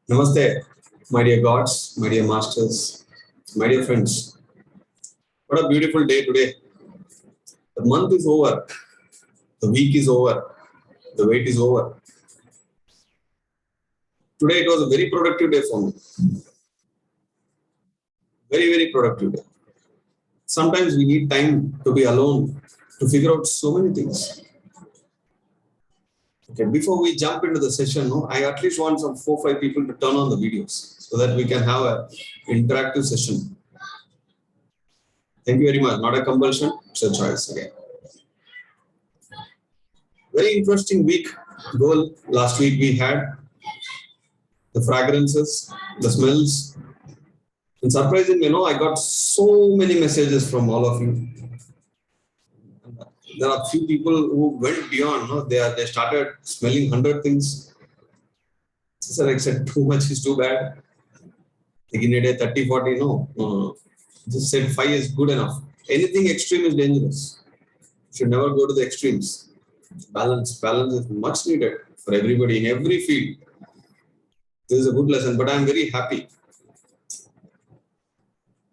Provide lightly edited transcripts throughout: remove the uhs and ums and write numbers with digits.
Namaste, my dear gods, my dear masters, my dear friends. What a beautiful day today. The month is over, the week is over, the wait is over. Today it was a very productive day for me. Very, very productive day. Sometimes we need time to be alone to figure out so many things. Okay, before we jump into the session, I at least want some 4-5 people to turn on the videos so that we can have an interactive session. Thank you very much. Not a compulsion, it's a choice again. Very interesting week goal. Last week we had the fragrances, the smells. And surprisingly, I got so many messages from all of you. There are few people who went beyond. They started smelling 100 things. Sir, I said too much is too bad. Taking a day 30, 40, no. Just said 5 is good enough. Anything extreme is dangerous. Should never go to the extremes. Balance is much needed for everybody in every field. This is a good lesson, but I'm very happy.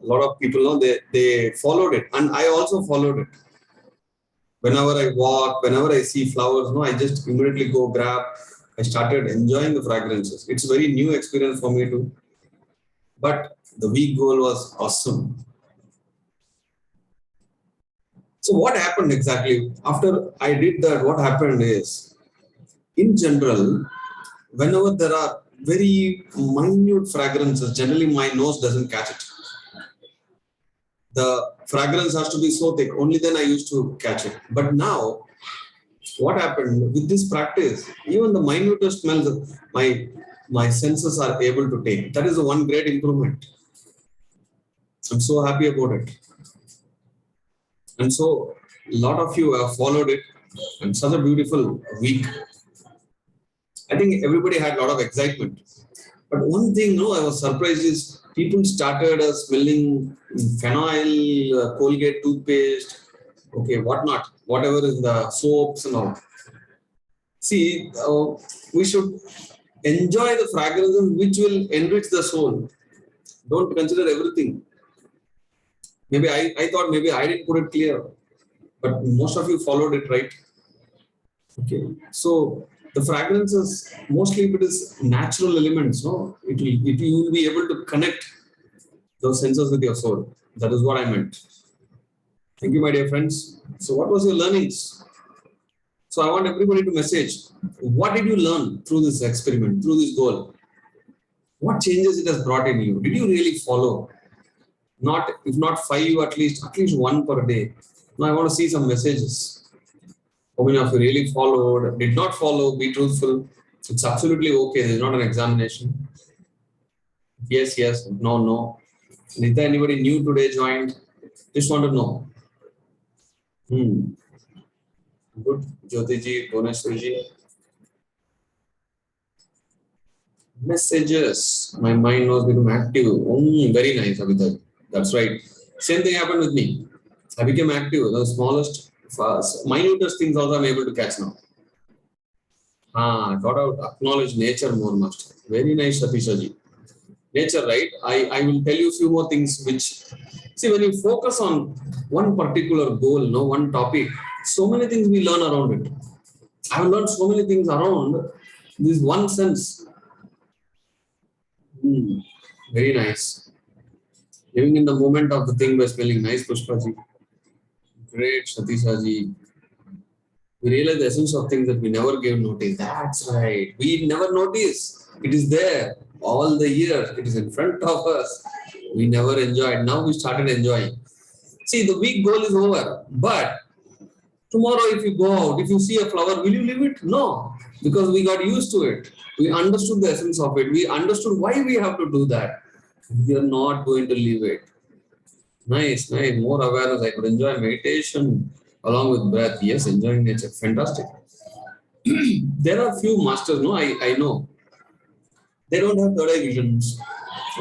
A lot of people know they followed it, and I also followed it. Whenever I walk, whenever I see flowers, I just immediately go grab. I started enjoying the fragrances. It's a very new experience for me too. But the week goal was awesome. So what happened exactly? After I did that, what happened is, in general, whenever there are very minute fragrances, generally my nose doesn't catch it. The fragrance has to be so thick, only then I used to catch it. But now, what happened with this practice, even the minutest smells, my senses are able to take. That is the one great improvement. I'm so happy about it. And so, a lot of you have followed it, and such a beautiful week. I think everybody had a lot of excitement. But one thing, I was surprised is people started smelling phenyl, Colgate toothpaste, whatnot, whatever is the soaps and all. See, we should enjoy the fragrances which will enrich the soul. Don't consider everything. Maybe I thought maybe I didn't put it clear, but most of you followed it, right? Okay, so the fragrances, mostly if it is natural elements, you will be able to connect those senses with your soul. That is what I meant. Thank you, my dear friends. So what was your learnings? So I want everybody to message. What did you learn through this experiment, through this goal? What changes it has brought in you? Did you really follow? Not, if not 5, at least 1 per day. Now I want to see some messages. How many of you really followed, did not follow, be truthful. It's absolutely okay. It's not an examination. Yes, no. And is there anybody new today joined? Just want to know. Good. Jyotiji, Bhuvaneshwarji. Messages. My mind was become active. Very nice, Abhitav. That's right. Same thing happened with me. I became active. The smallest, minutest things also I'm able to catch now. Got out. Acknowledge nature more, master. Very nice, Satishaji. Nature, right? I will tell you a few more things which, see, when you focus on one particular goal, one topic, so many things we learn around it. I have learned so many things around this one sense. Very nice. Living in the moment of the thing by smelling. Nice, Pushpaji. Great, Satishaji. We realize the essence of things that we never gave notice. That's right. We never notice. It is there all the years. It is in front of us. We never enjoyed. Now we started enjoying. See, the week goal is over. But tomorrow, if you go out, if you see a flower, will you leave it? No. Because we got used to it. We understood the essence of it. We understood why we have to do that. We are not going to leave it. Nice. More awareness. I could enjoy meditation along with breath. Yes, enjoying nature. Fantastic. There are few masters, I know. They don't have third eye visions.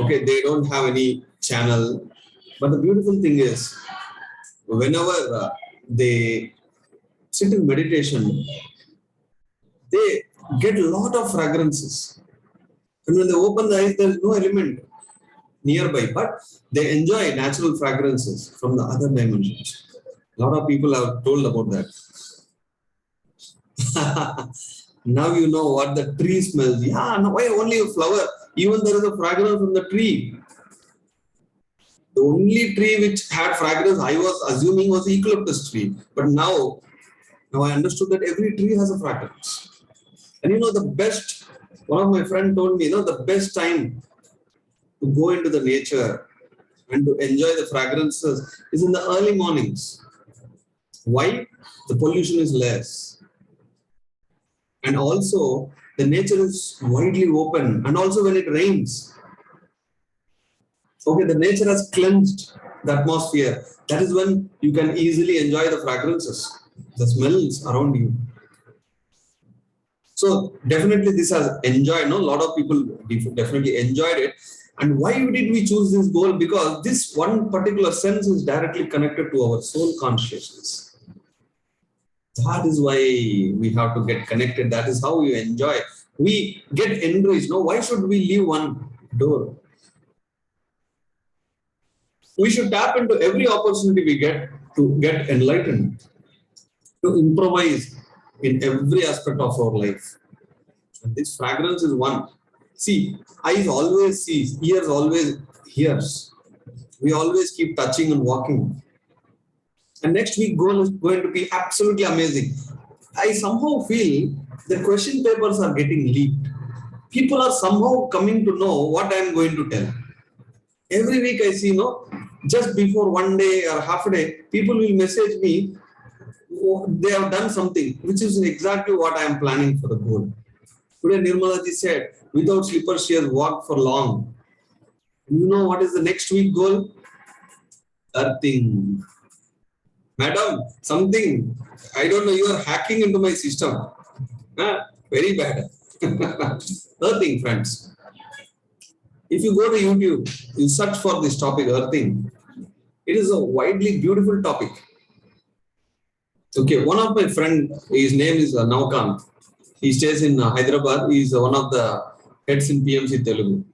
Okay, they don't have any channel. But the beautiful thing is, whenever they sit in meditation, they get a lot of fragrances. And when they open the eyes, there is no element nearby, but they enjoy natural fragrances from the other dimensions. A lot of people have told about that. Now you know what the tree smells. Yeah, no, why only a flower? Even there is a fragrance from the tree. The only tree which had fragrance, I was assuming, was the eucalyptus tree. But now I understood that every tree has a fragrance. And the best, one of my friends told me, the best time to go into the nature and to enjoy the fragrances is in the early mornings. Why? The pollution is less. And also, the nature is widely open. And also, when it rains, okay, the nature has cleansed the atmosphere. That is when you can easily enjoy the fragrances, the smells around you. So definitely this has enjoyed. No, a lot of people definitely enjoyed it. And why did we choose this goal? Because this one particular sense is directly connected to our soul consciousness. That is why we have to get connected. That is how we enjoy. We get enriched. No, why should we leave one door? We should tap into every opportunity we get to get enlightened, to improvise in every aspect of our life. And this fragrance is one. See, eyes always sees, ears always hears. We always keep touching and walking. And next week goal is going to be absolutely amazing. I somehow feel the question papers are getting leaked. People are somehow coming to know what I am going to tell. Every week I see, just before one day or half a day, people will message me. They have done something, which is exactly what I am planning for the goal. Today, Nirmala ji said, without slippers, she has walked for long. You know what is the next week goal? Earthing. Madam, something, I don't know, you are hacking into my system. Very bad. Earthing, friends. If you go to YouTube, you search for this topic, earthing. It is a widely beautiful topic. Okay, one of my friend, his name is Naukant. He stays in Hyderabad. He is one of the heads in PMC Telugu.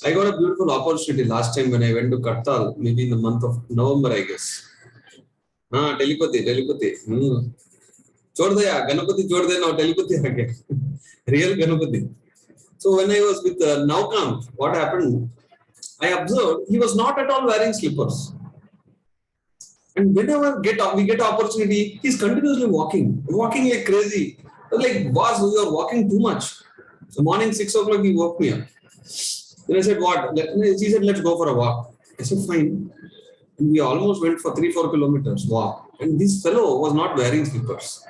I got a beautiful opportunity last time when I went to Kartal, maybe in the month of November, I guess. Telepathy. Chord daya, Ganapati chord de, now telepathy again. Real Ganapati. So when I was with Naukant, what happened? I observed he was not at all wearing slippers. And whenever we get opportunity, he's continuously walking like crazy. I was like, boss, you are walking too much. So morning 6 o'clock, he woke me up. Then I said, what? He said, let's go for a walk. I said, fine. And we almost went for 3-4 kilometers walk. And this fellow was not wearing slippers.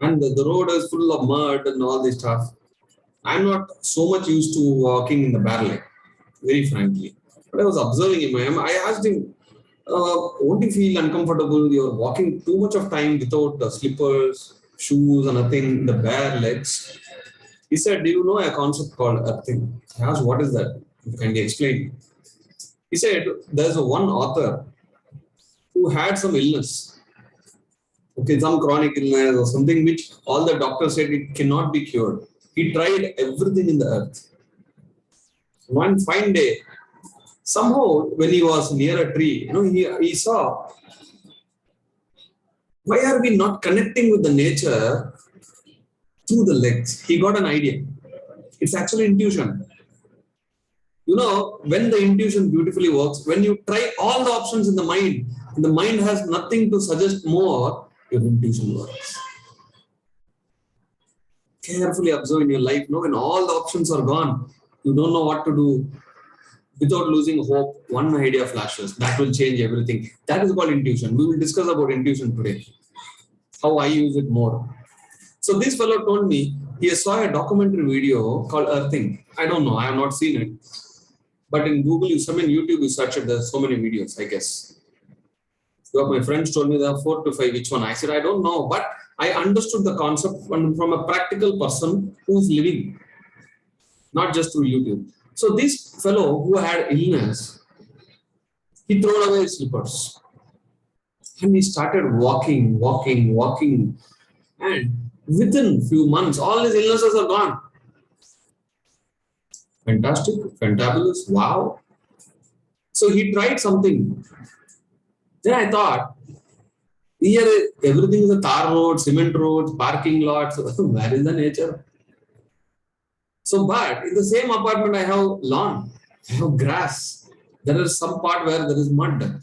And the road is full of mud and all this stuff. I'm not so much used to walking in the bare leg, very frankly. But I was observing him. I asked him, won't you feel uncomfortable? You're walking too much of time without slippers, shoes, or nothing, the bare legs. He said, do you know a concept called earthing? I asked, what is that? Can you explain? He said, there's one author who had some illness. Okay, some chronic illness or something which all the doctors said it cannot be cured. He tried everything in the earth. One fine day, somehow when he was near a tree, he saw, why are we not connecting with the nature through the legs? He got an idea. It's actually intuition. When the intuition beautifully works, when you try all the options in the mind has nothing to suggest more, your intuition works. Carefully observe in your life, when all the options are gone, you don't know what to do. Without losing hope, one idea flashes. That will change everything. That is called intuition. We will discuss about intuition today. How I use it more. So this fellow told me he saw a documentary video called Earthing. I don't know. I have not seen it. But in Google, YouTube, you search it. There's so many videos, I guess. So my friends told me there are 4 to 5. Which one? I said, I don't know. But I understood the concept from a practical person who's living, not just through YouTube. So this fellow who had illness, he threw away his slippers. And he started walking. And within few months, all his illnesses are gone. Fantastic, fantabulous, wow. So he tried something. Then I thought, here everything is a tar road, cement roads, parking lots. Where is the nature? So, but in the same apartment, I have lawn, I have grass. There is some part where there is mud.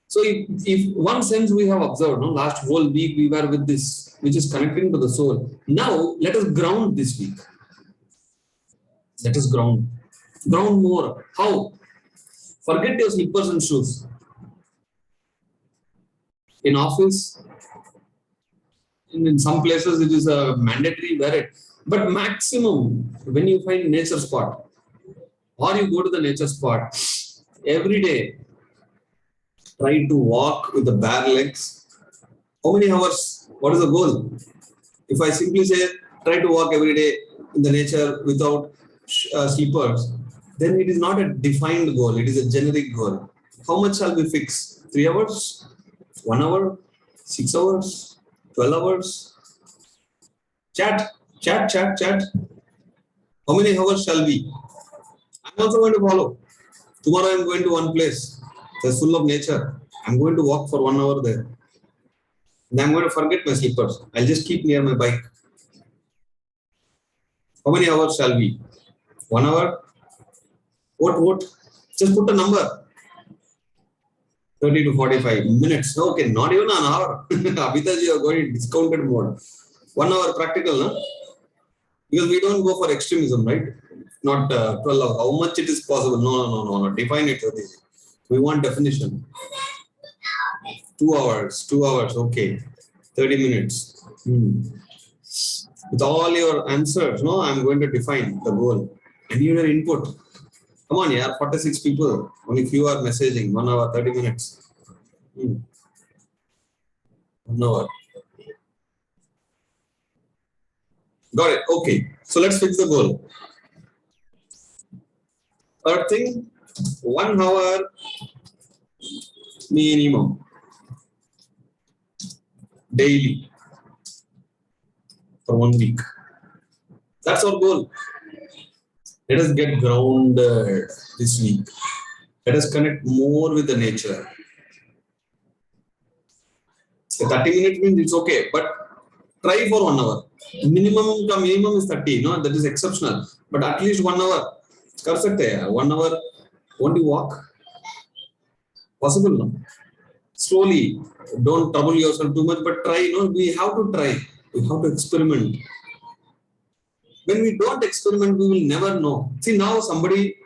So, if one sense we have observed, no, last whole week we were with this, which is connecting to the soul. Now, let us ground this week. Let us ground. Ground more. How? Forget your slippers and shoes. In office, in some places it is a mandatory wear it. But maximum when you find nature spot or you go to the nature spot every day, try to walk with the bare legs. How many hours? What is the goal? If I simply say try to walk every day in the nature without slippers, then it is not a defined goal. It is a generic goal. How much shall we fix? 3 hours? 1 hour? 6 hours? 12 hours? Chat, chat, chat, chat. How many hours shall we? I'm also going to follow. Tomorrow I'm going to one place. It's full of nature. I'm going to walk for 1 hour there. Then I'm going to forget my slippers. I'll just keep near my bike. How many hours shall we? 1 hour? What? Just put a number. 30 to 45 minutes. Okay, not even an hour. Abhitaji, you are going in discounted mode. 1 hour practical, no? Because we don't go for extremism, right? Not 12 hours. How much it is possible? No. Define it. We want definition. 2 hours. 2 hours. Okay. 30 minutes. With all your answers, no, I'm going to define the goal. I need your input. Come on, yeah, 46 people. Only few are messaging. 1 hour, 30 minutes. 1 hour. Got it. Okay. So let's fix the goal. Third thing, 1 hour minimum daily for 1 week. That's our goal. Let us get grounded this week. Let us connect more with the nature. 30 minutes means it's okay, but try for 1 hour. Minimum is 30, no, that is exceptional. But at least 1 hour. कर सकते हैं 1 hour. Won't you walk? Possible, no? Slowly. Don't trouble yourself too much, but try. No, we have to try. We have to experiment. When we don't experiment, we will never know. See, now somebody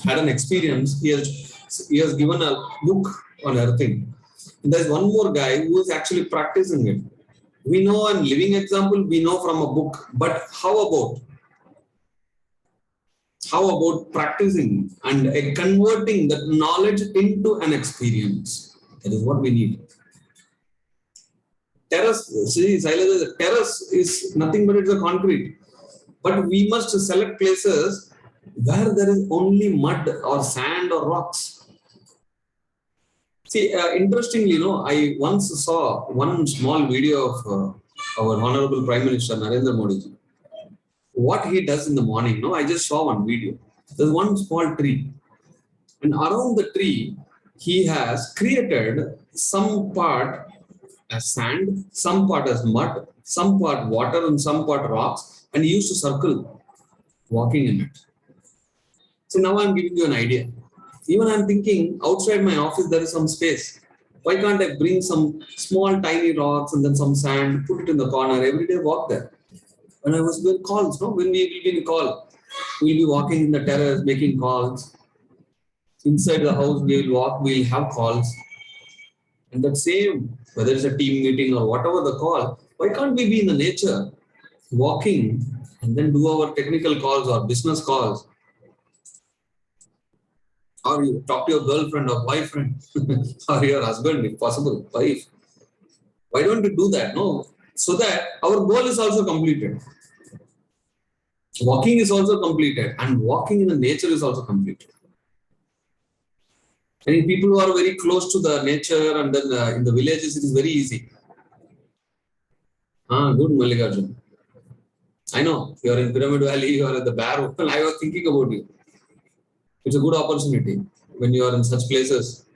had an experience. He has given a book on earthing. And there's one more guy who is actually practicing it. We know a living example. We know from a book. But how about practicing and converting that knowledge into an experience? That is what we need. Terrace, see, terrace is nothing but it's a concrete. But we must select places where there is only mud or sand or rocks. See, interestingly, I once saw one small video of our Honorable Prime Minister Narendra Modi ji. What he does in the morning, I just saw one video. There's one small tree. And around the tree, he has created some part as sand, some part as mud, some part water, and some part rocks. And he used to circle, walking in it. So now I'm giving you an idea. Even I'm thinking, outside my office, there is some space. Why can't I bring some small, tiny rocks and then some sand, put it in the corner, every day walk there? When I was doing calls, when we will be in call, we'll be walking in the terrace, making calls. Inside the house, we will walk, we'll have calls. And that same, whether it's a team meeting or whatever the call, why can't we be in the nature, walking, and then do our technical calls or business calls? Or you talk to your girlfriend or boyfriend, or your husband, if possible, wife. Why don't you do that? No, so that our goal is also completed. Walking is also completed, and walking in the nature is also completed. And people who are very close to the nature and then in the villages, it is very easy. Good, Mallikarjun. I know you're in Pyramid Valley, you're at the Barrow. I was thinking about you. It's a good opportunity when you are in such places.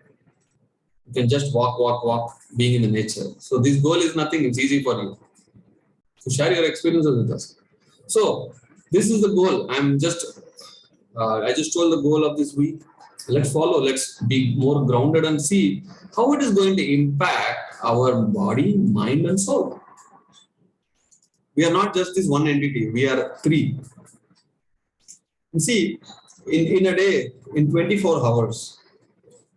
You can just walk, being in the nature. So this goal is nothing. It's easy for you to share your experiences with us. So this is the goal. I just told the goal of this week. Let's follow. Let's be more grounded and see how it is going to impact our body, mind, and soul. We are not just this one entity. We are three. You see, in a day, in 24 hours,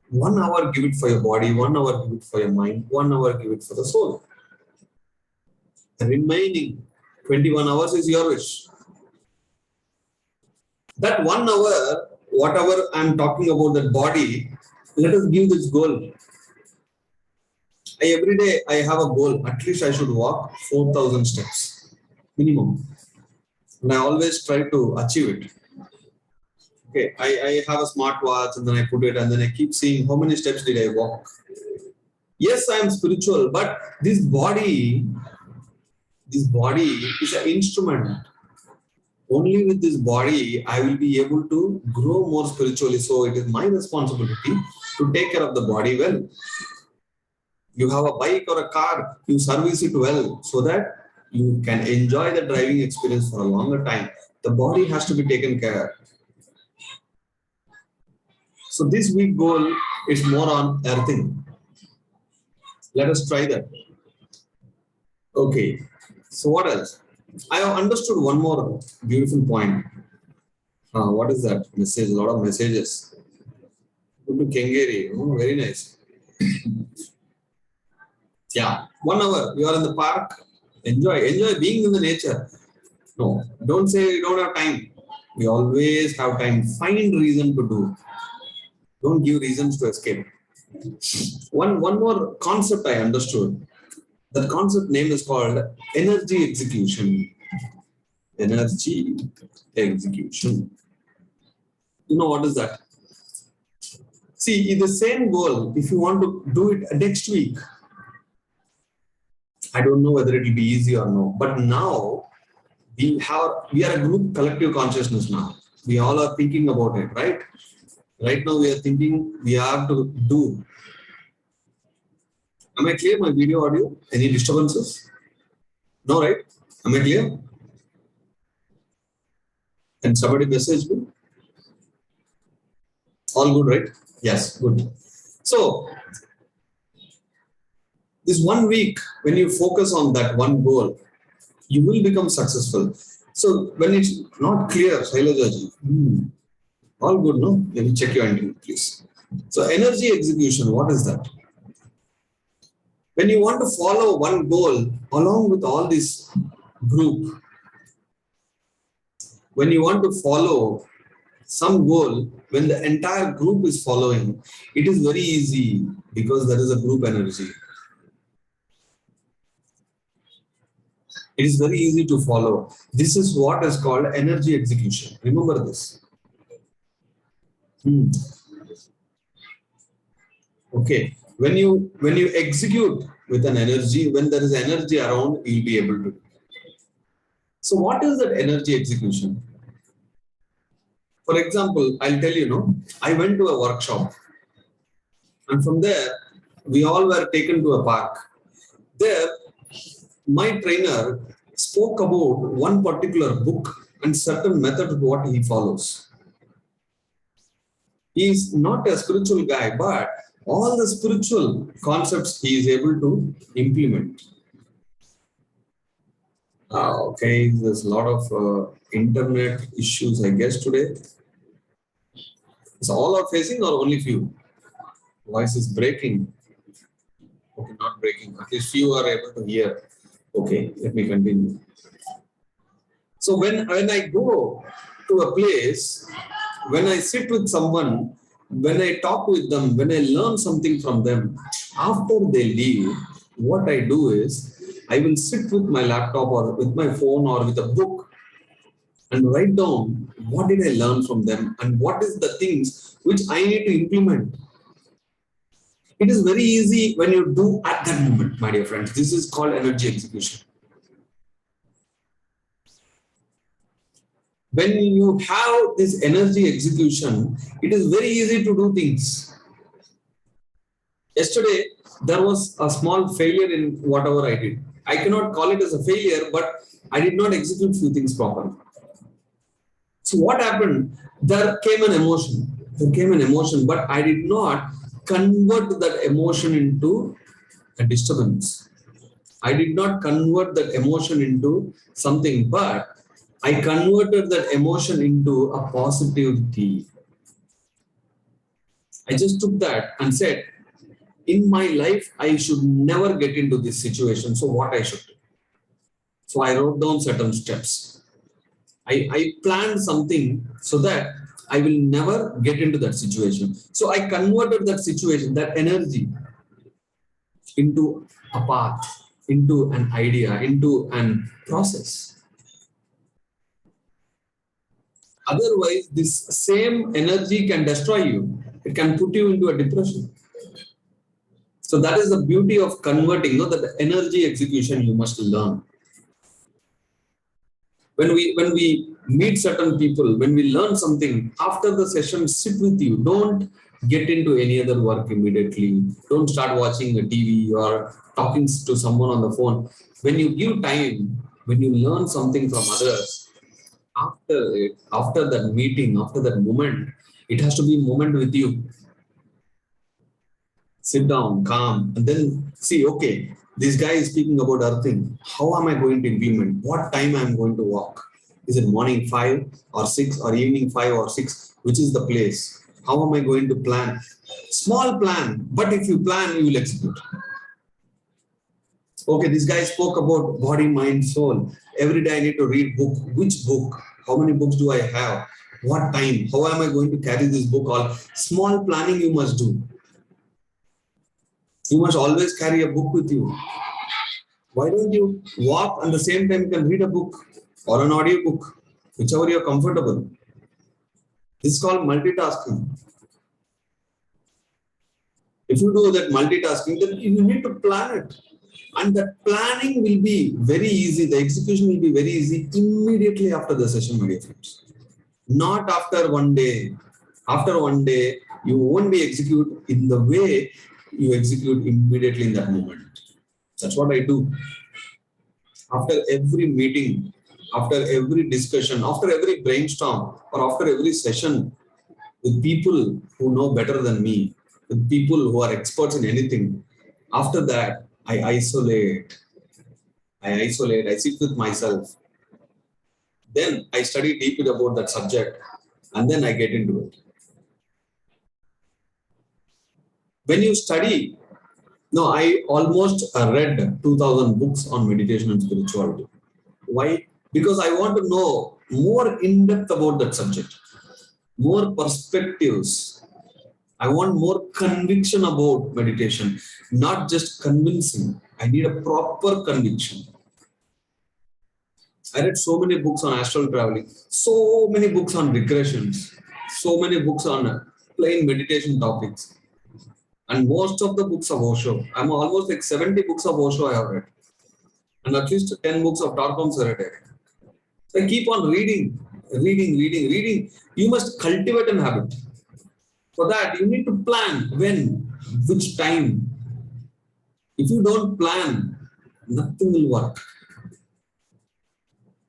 1 hour give it for your body, 1 hour give it for your mind, 1 hour give it for the soul. The remaining 21 hours is your wish. That 1 hour, whatever I'm talking about, that body, let us give this goal. Every day I have a goal. At least I should walk 4,000 steps minimum. And I always try to achieve it. Okay, I have a smartwatch and then I put it and then I keep seeing how many steps did I walk. Yes, I am spiritual, but this body is an instrument. Only with this body, I will be able to grow more spiritually. So it is my responsibility to take care of the body well. You have a bike or a car, you service it well so that you can enjoy the driving experience for a longer time. The body has to be taken care of. So this week goal is more on earthing. Let us try that. Okay. So what else? I have understood one more beautiful point. What is that message? A lot of messages. Good to Kengeri. Oh, very nice. Yeah. 1 hour. You are in the park. Enjoy being in the nature. No, don't say you don't have time. We always have time. Find reason to do. Don't give reasons to escape. One more concept I understood. The concept name is called energy execution. Energy execution. You know what is that? See, the same goal, if you want to do it next week, I don't know whether it will be easy or no. But now we are a group collective consciousness now. We all are thinking about it, right? Right now we are thinking we have to do. Am I clear? My video audio? Any disturbances? No, right? Am I clear? Can somebody message me? All good, right? Yes, good. So, this 1 week, when you focus on that one goal, you will become successful. So, when it's not clear, Shailajaji, all good, no? Let me check your entry, please. So, energy execution, what is that? When you want to follow one goal along with all this group, when you want to follow some goal, when the entire group is following, it is very easy because there is a group energy. It is very easy to follow. This is what is called energy execution. Remember this. Okay. When you execute with an energy, when there is energy around, you'll be able to. So what is that energy execution? For example, I'll tell you, I went to a workshop and from there, we all were taken to a park. There, my trainer spoke about one particular book and certain method what he follows. He is not a spiritual guy, but all the spiritual concepts he is able to implement. Okay, there's a lot of internet issues, I guess, today. Is all are facing or only few? Voice is breaking. Okay, not breaking. At least few are able to hear. Okay, let me continue. So when I go to a place, when I sit with someone, when I talk with them, when I learn something from them, after they leave, what I do is I will sit with my laptop or with my phone or with a book and write down what did I learn from them and what is the things which I need to implement. It is very easy when you do at that moment, my dear friends. This is called energy execution. When you have this energy execution, it is very easy to do things. Yesterday there was a small failure in whatever I did. I cannot call it as a failure, but I did not execute few things properly. So what happened? There came an emotion. But I did not convert that emotion into a disturbance. I did not convert that emotion into something, but I converted that emotion into a positivity. I just took that and said, in my life, I should never get into this situation. So what I should do? So I wrote down certain steps. I planned something so that I will never get into that situation. So I converted that situation, that energy, into a path, into an idea, into an process. Otherwise, this same energy can destroy you. It can put you into a depression. So that is the beauty of converting, that the energy execution you must learn. When we meet certain people, when we learn something, after the session, sit with you. Don't get into any other work immediately. Don't start watching a TV or talking to someone on the phone. When you give time, when you learn something from others, after that meeting, after that moment, it has to be a moment with you. Sit down, calm, and then see, okay, this guy is speaking about earthing. How am I going to implement? What time I am going to walk? Is it morning 5 or 6 or evening 5 or 6? Which is the place? How am I going to plan? Small plan, but if you plan, you will execute. Okay, this guy spoke about body, mind, soul. Every day I need to read book. Which book? How many books do I have? What time? How am I going to carry this book? All small planning you must do. You must always carry a book with you. Why don't you walk and the same time you can read a book or an audio book, whichever you're comfortable. This is called multitasking. If you do that multitasking, then you need to plan it. And that planning will be very easy. The execution will be very easy immediately after the session, my dear friends. Not after one day. After one day, you won't be execute in the way you execute immediately in that moment. That's what I do. After every meeting, after every discussion, after every brainstorm, or after every session with people who know better than me, with people who are experts in anything, after that, I isolate. I sit with myself. Then I study deeply about that subject, and then I get into it. When you study, I almost read 2,000 books on meditation and spirituality. Why? Because I want to know more in depth about that subject, more perspectives. I want more conviction about meditation, not just convincing. I need a proper conviction. I read so many books on astral traveling, so many books on regressions, so many books on plain meditation topics. And most of the books of Osho, I'm almost like 70 books of Osho I have read. And at least 10 books of Tarpam Sarate. So I keep on reading. You must cultivate an habit. For that, you need to plan when, which time. If you don't plan, nothing will work.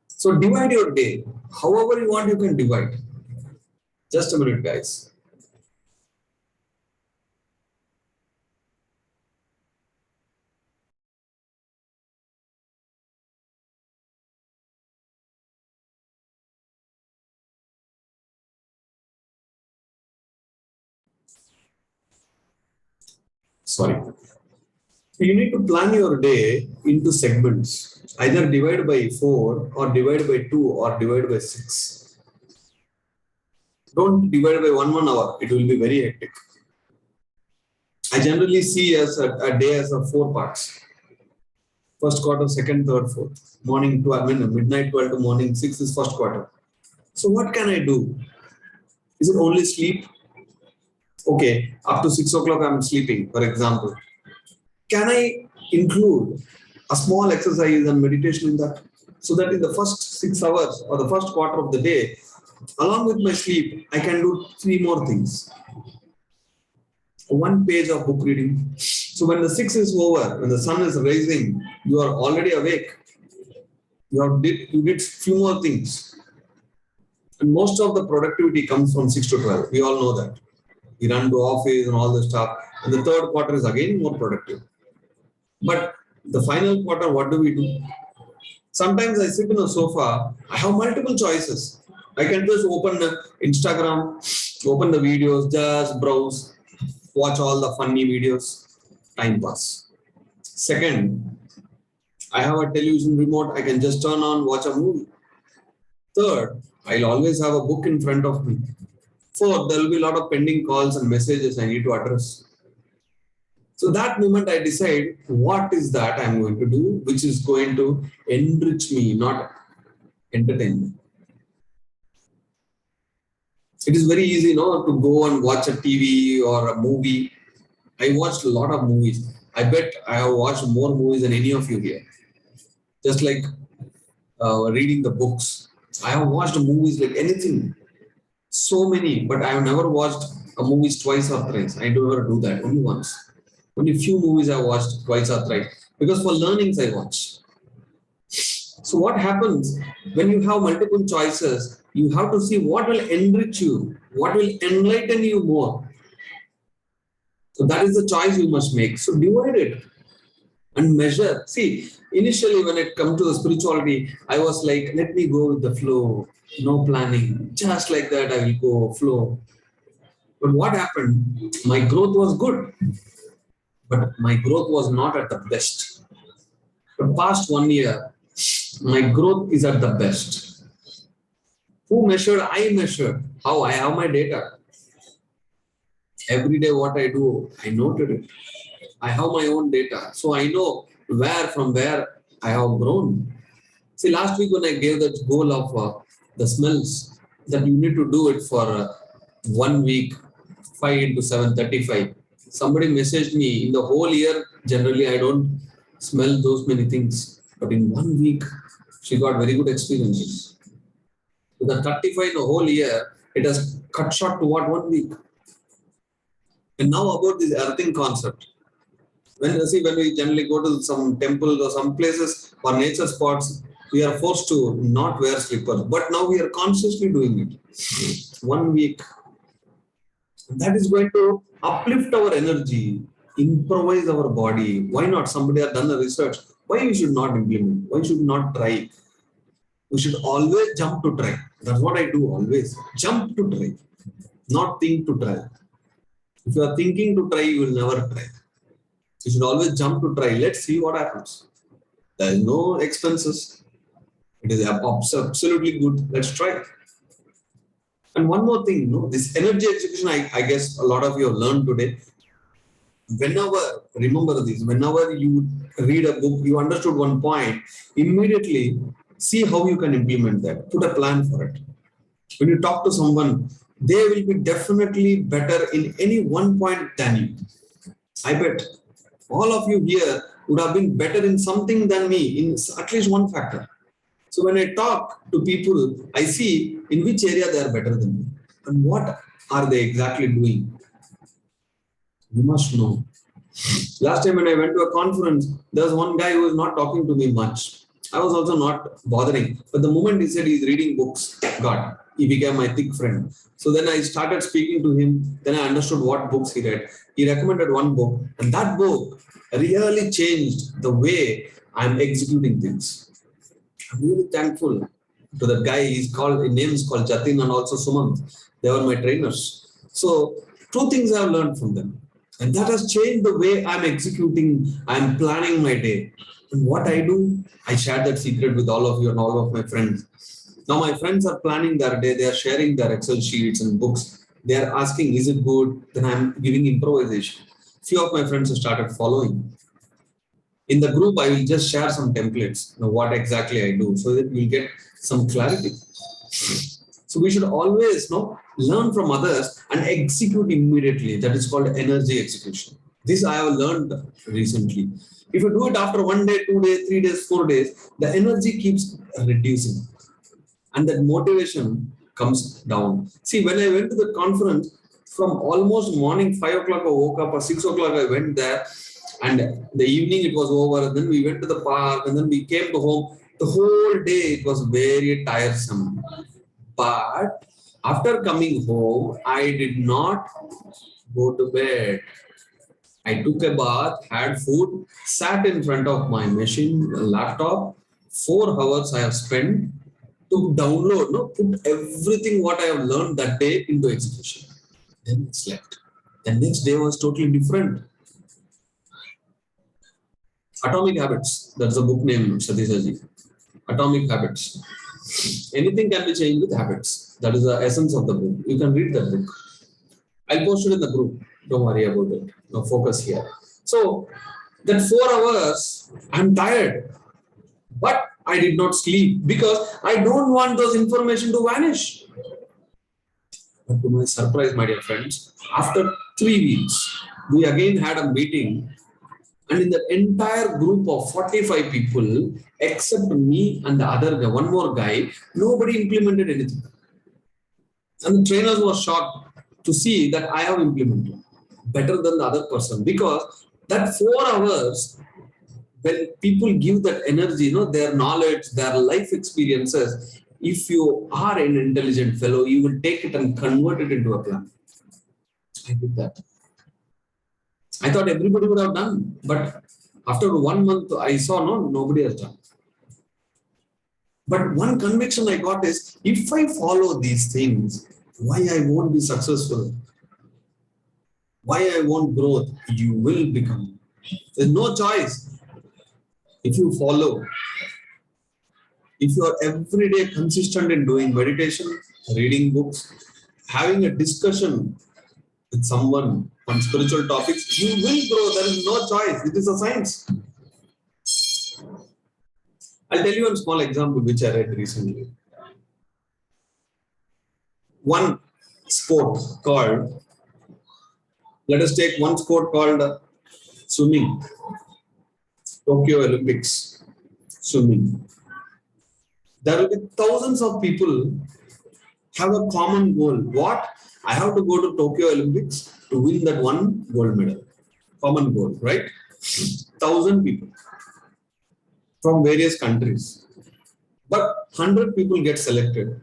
So divide your day. However you want, you can divide. Just a minute, guys. Sorry. You need to plan your day into segments. Either divide by 4 or divide by 2 or divide by 6. Don't divide by 1 hour. It will be very hectic. I generally see as a day as a 4 parts. First quarter, second, third, fourth. Morning 12, midnight 12 to morning 6 is first quarter. So what can I do? Is it only sleep? Okay, up to 6 o'clock I'm sleeping, for example. Can I include a small exercise and meditation in that? so that in the first 6 hours or the first quarter of the day, along with my sleep, I can do 3 more things. 1 page of book reading. So when the 6 is over, when the sun is rising, you are already awake. You did few more things. And most of the productivity comes from 6 to 12. We all know that. We run to office and all this stuff. And the third quarter is again more productive. But the final quarter, what do we do? Sometimes I sit in a sofa, I have multiple choices. I can just open the Instagram, open the videos, just browse, watch all the funny videos, time pass. Second, I have a television remote, I can just turn on, watch a movie. Third, I'll always have a book in front of me. Fourth, there will be a lot of pending calls and messages I need to address. So that moment I decide what is that I'm going to do, which is going to enrich me, not entertain me. It is very easy, to go and watch a TV or a movie. I watched a lot of movies. I bet I have watched more movies than any of you here. Just like reading the books. I have watched movies like anything. So many, but I have never watched a movie twice or thrice. I never do that, only once. Only few movies I watched twice or thrice. Because for learnings I watch. So what happens when you have multiple choices, you have to see what will enrich you, what will enlighten you more. So that is the choice you must make. So divide it and measure. See, initially when it comes to the spirituality, I was like, let me go with the flow, no planning. Just like that, I will go flow. But what happened? My growth was good, but my growth was not at the best. But past 1 year, my growth is at the best. Who measured? I measured. How? I have my data. Every day what I do, I noted it. I have my own data. So I know from where I have grown. See, last week when I gave that goal of the smells, that you need to do it for 1 week, 5 into 7, 35. Somebody messaged me, in the whole year, generally I don't smell those many things. But in 1 week, she got very good experiences. So the 35 in the whole year, it has cut short to what, 1 week. And now about this earthing concept. When we generally go to some temples or some places or nature spots, we are forced to not wear slippers. But now we are consciously doing it. 1 week. That is going to uplift our energy, improvise our body. Why not? Somebody has done the research. Why we should not implement? Why should not try? We should always jump to try. That's what I do always. Jump to try. Not think to try. If you are thinking to try, you will never try. You should always jump to try. Let's see what happens. There is no expenses. It is absolutely good. Let's try. And one more thing, this energy execution, I guess a lot of you have learned today. Remember this, whenever you read a book, you understood one point, immediately see how you can implement that. Put a plan for it. When you talk to someone, they will be definitely better in any one point than you. I bet all of you here would have been better in something than me, in at least one factor. So when I talk to people, I see in which area they are better than me and what are they exactly doing. You must know. Last time when I went to a conference, there was one guy who was not talking to me much. I was also not bothering. But the moment he said he's reading books, God, he became my thick friend. So then I started speaking to him. Then I understood what books he read. He recommended one book, and that book really changed the way I'm executing things. I'm really thankful to that guy. His name is called Jatin and also Sumant. They were my trainers. So 2 things I have learned from them. And that has changed the way I'm executing, I'm planning my day. And what I do, I share that secret with all of you and all of my friends. Now my friends are planning their day. They are sharing their Excel sheets and books. They are asking, is it good? Then I'm giving improvisation. Few of my friends have started following. In the group, I will just share some templates, what exactly I do, so that we'll get some clarity. So we should always learn from others and execute immediately. That is called energy execution. This I have learned recently. If you do it after 1 day, 2 days, 3 days, 4 days, the energy keeps reducing and that motivation comes down. See, when I went to the conference, from almost morning 5 o'clock I woke up, or 6 o'clock I went there, and the evening it was over, and then we went to the park, and then we came to home. The whole day it was very tiresome. But after coming home, I did not go to bed. I took a bath, had food, sat in front of my machine, laptop. 4 hours I have spent to download, no, put everything what I have learned that day into execution. Then I slept. The next day was totally different. Atomic Habits. That's the book name, Satish. Atomic Habits. Anything can be changed with habits. That is the essence of the book. You can read that book. I'll post it in the group. Don't worry about it. No focus here. So that 4 hours, I'm tired. But I did not sleep because I don't want those information to vanish. But to my surprise, my dear friends, after 3 weeks, we again had a meeting, and in the entire group of 45 people, except me and the other guy, one more guy, nobody implemented anything. And the trainers were shocked to see that I have implemented better than the other person, because that 4 hours, when people give that energy, their knowledge, their life experiences, if you are an intelligent fellow, you will take it and convert it into a plan. I did that. I thought everybody would have done, but after 1 month, I saw nobody has done. But one conviction I got is, if I follow these things, why I won't be successful? Why I won't grow? You will become. There's no choice. If you follow, if you are every day consistent in doing meditation, reading books, having a discussion with someone on spiritual topics, you will grow. There is no choice. It is a science. I'll tell you one small example which I read recently. One sport called, let us take one sport called swimming. Tokyo Olympics, swimming. There will be thousands of people have a common goal. What? I have to go to Tokyo Olympics to win that one gold medal. Common goal, right? 1,000 people from various countries. But 100 people get selected.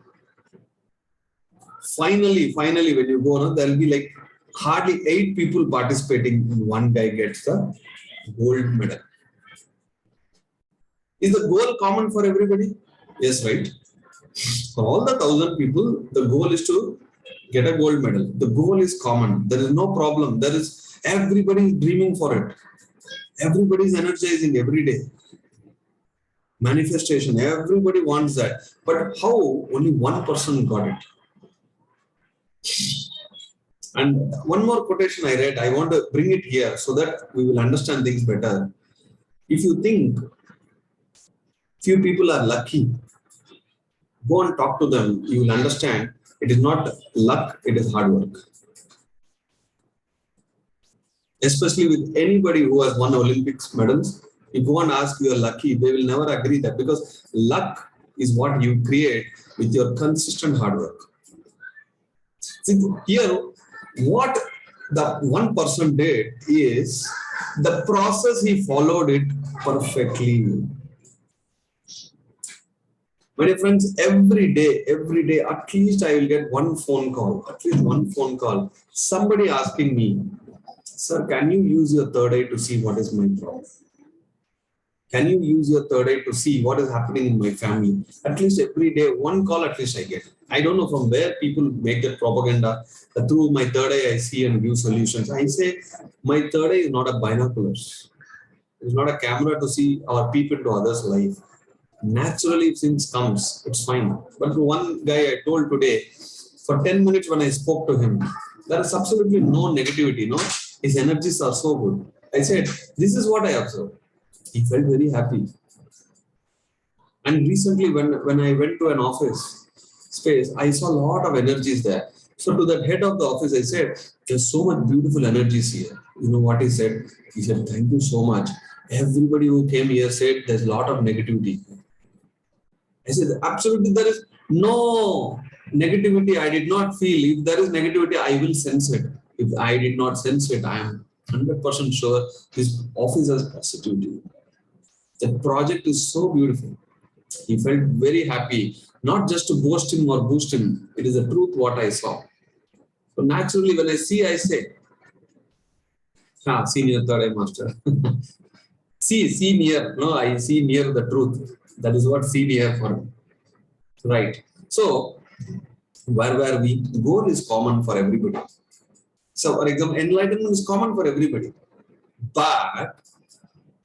Finally, when you go, there will be like hardly 8 people participating, and one guy gets the gold medal. Is the goal common for everybody? Yes, right? For all the 1,000 people, the goal is to get a gold medal. The goal is common. There is no problem. Everybody is dreaming for it. Everybody is energizing every day. Manifestation, everybody wants that. But how only one person got it? And one more quotation I read, I want to bring it here so that we will understand things better. If you think few people are lucky, go and talk to them. You will understand it is not luck, it is hard work. Especially with anybody who has won Olympics medals, if you want to ask you are lucky, they will never agree that, because luck is what you create with your consistent hard work. See, here, what the one person did is the process, he followed it perfectly. My dear friends, every day, at least I will get one phone call. Somebody asking me, sir, can you use your third eye to see what is my problem? Can you use your third eye to see what is happening in my family? At least every day, one call at least I get. I don't know from where people make that propaganda that through my third eye I see and give solutions. I say my third eye is not a binoculars. It's not a camera to see or peep into others' life. Naturally, if things comes, it's fine. But one guy I told today, for 10 minutes when I spoke to him, there is absolutely no negativity, his energies are so good. I said, this is what I observed. He felt very happy. And recently when I went to an office space, I saw a lot of energies there. So to that head of the office, I said, there's so much beautiful energies here. You know what he said? He said, thank you so much. Everybody who came here said there's a lot of negativity. I said, absolutely, there is no negativity. I did not feel. If there is negativity, I will sense it. If I did not sense it, I am 100% sure this office has positivity. The project is so beautiful. He felt very happy, not just to boast him or boost him. It is the truth what I saw. So naturally, when I see, I say, senior third eye master. see near. No, I see near the truth. That is what see near for me. Right. So, where were we? Goal is common for everybody. So, for example, enlightenment is common for everybody. But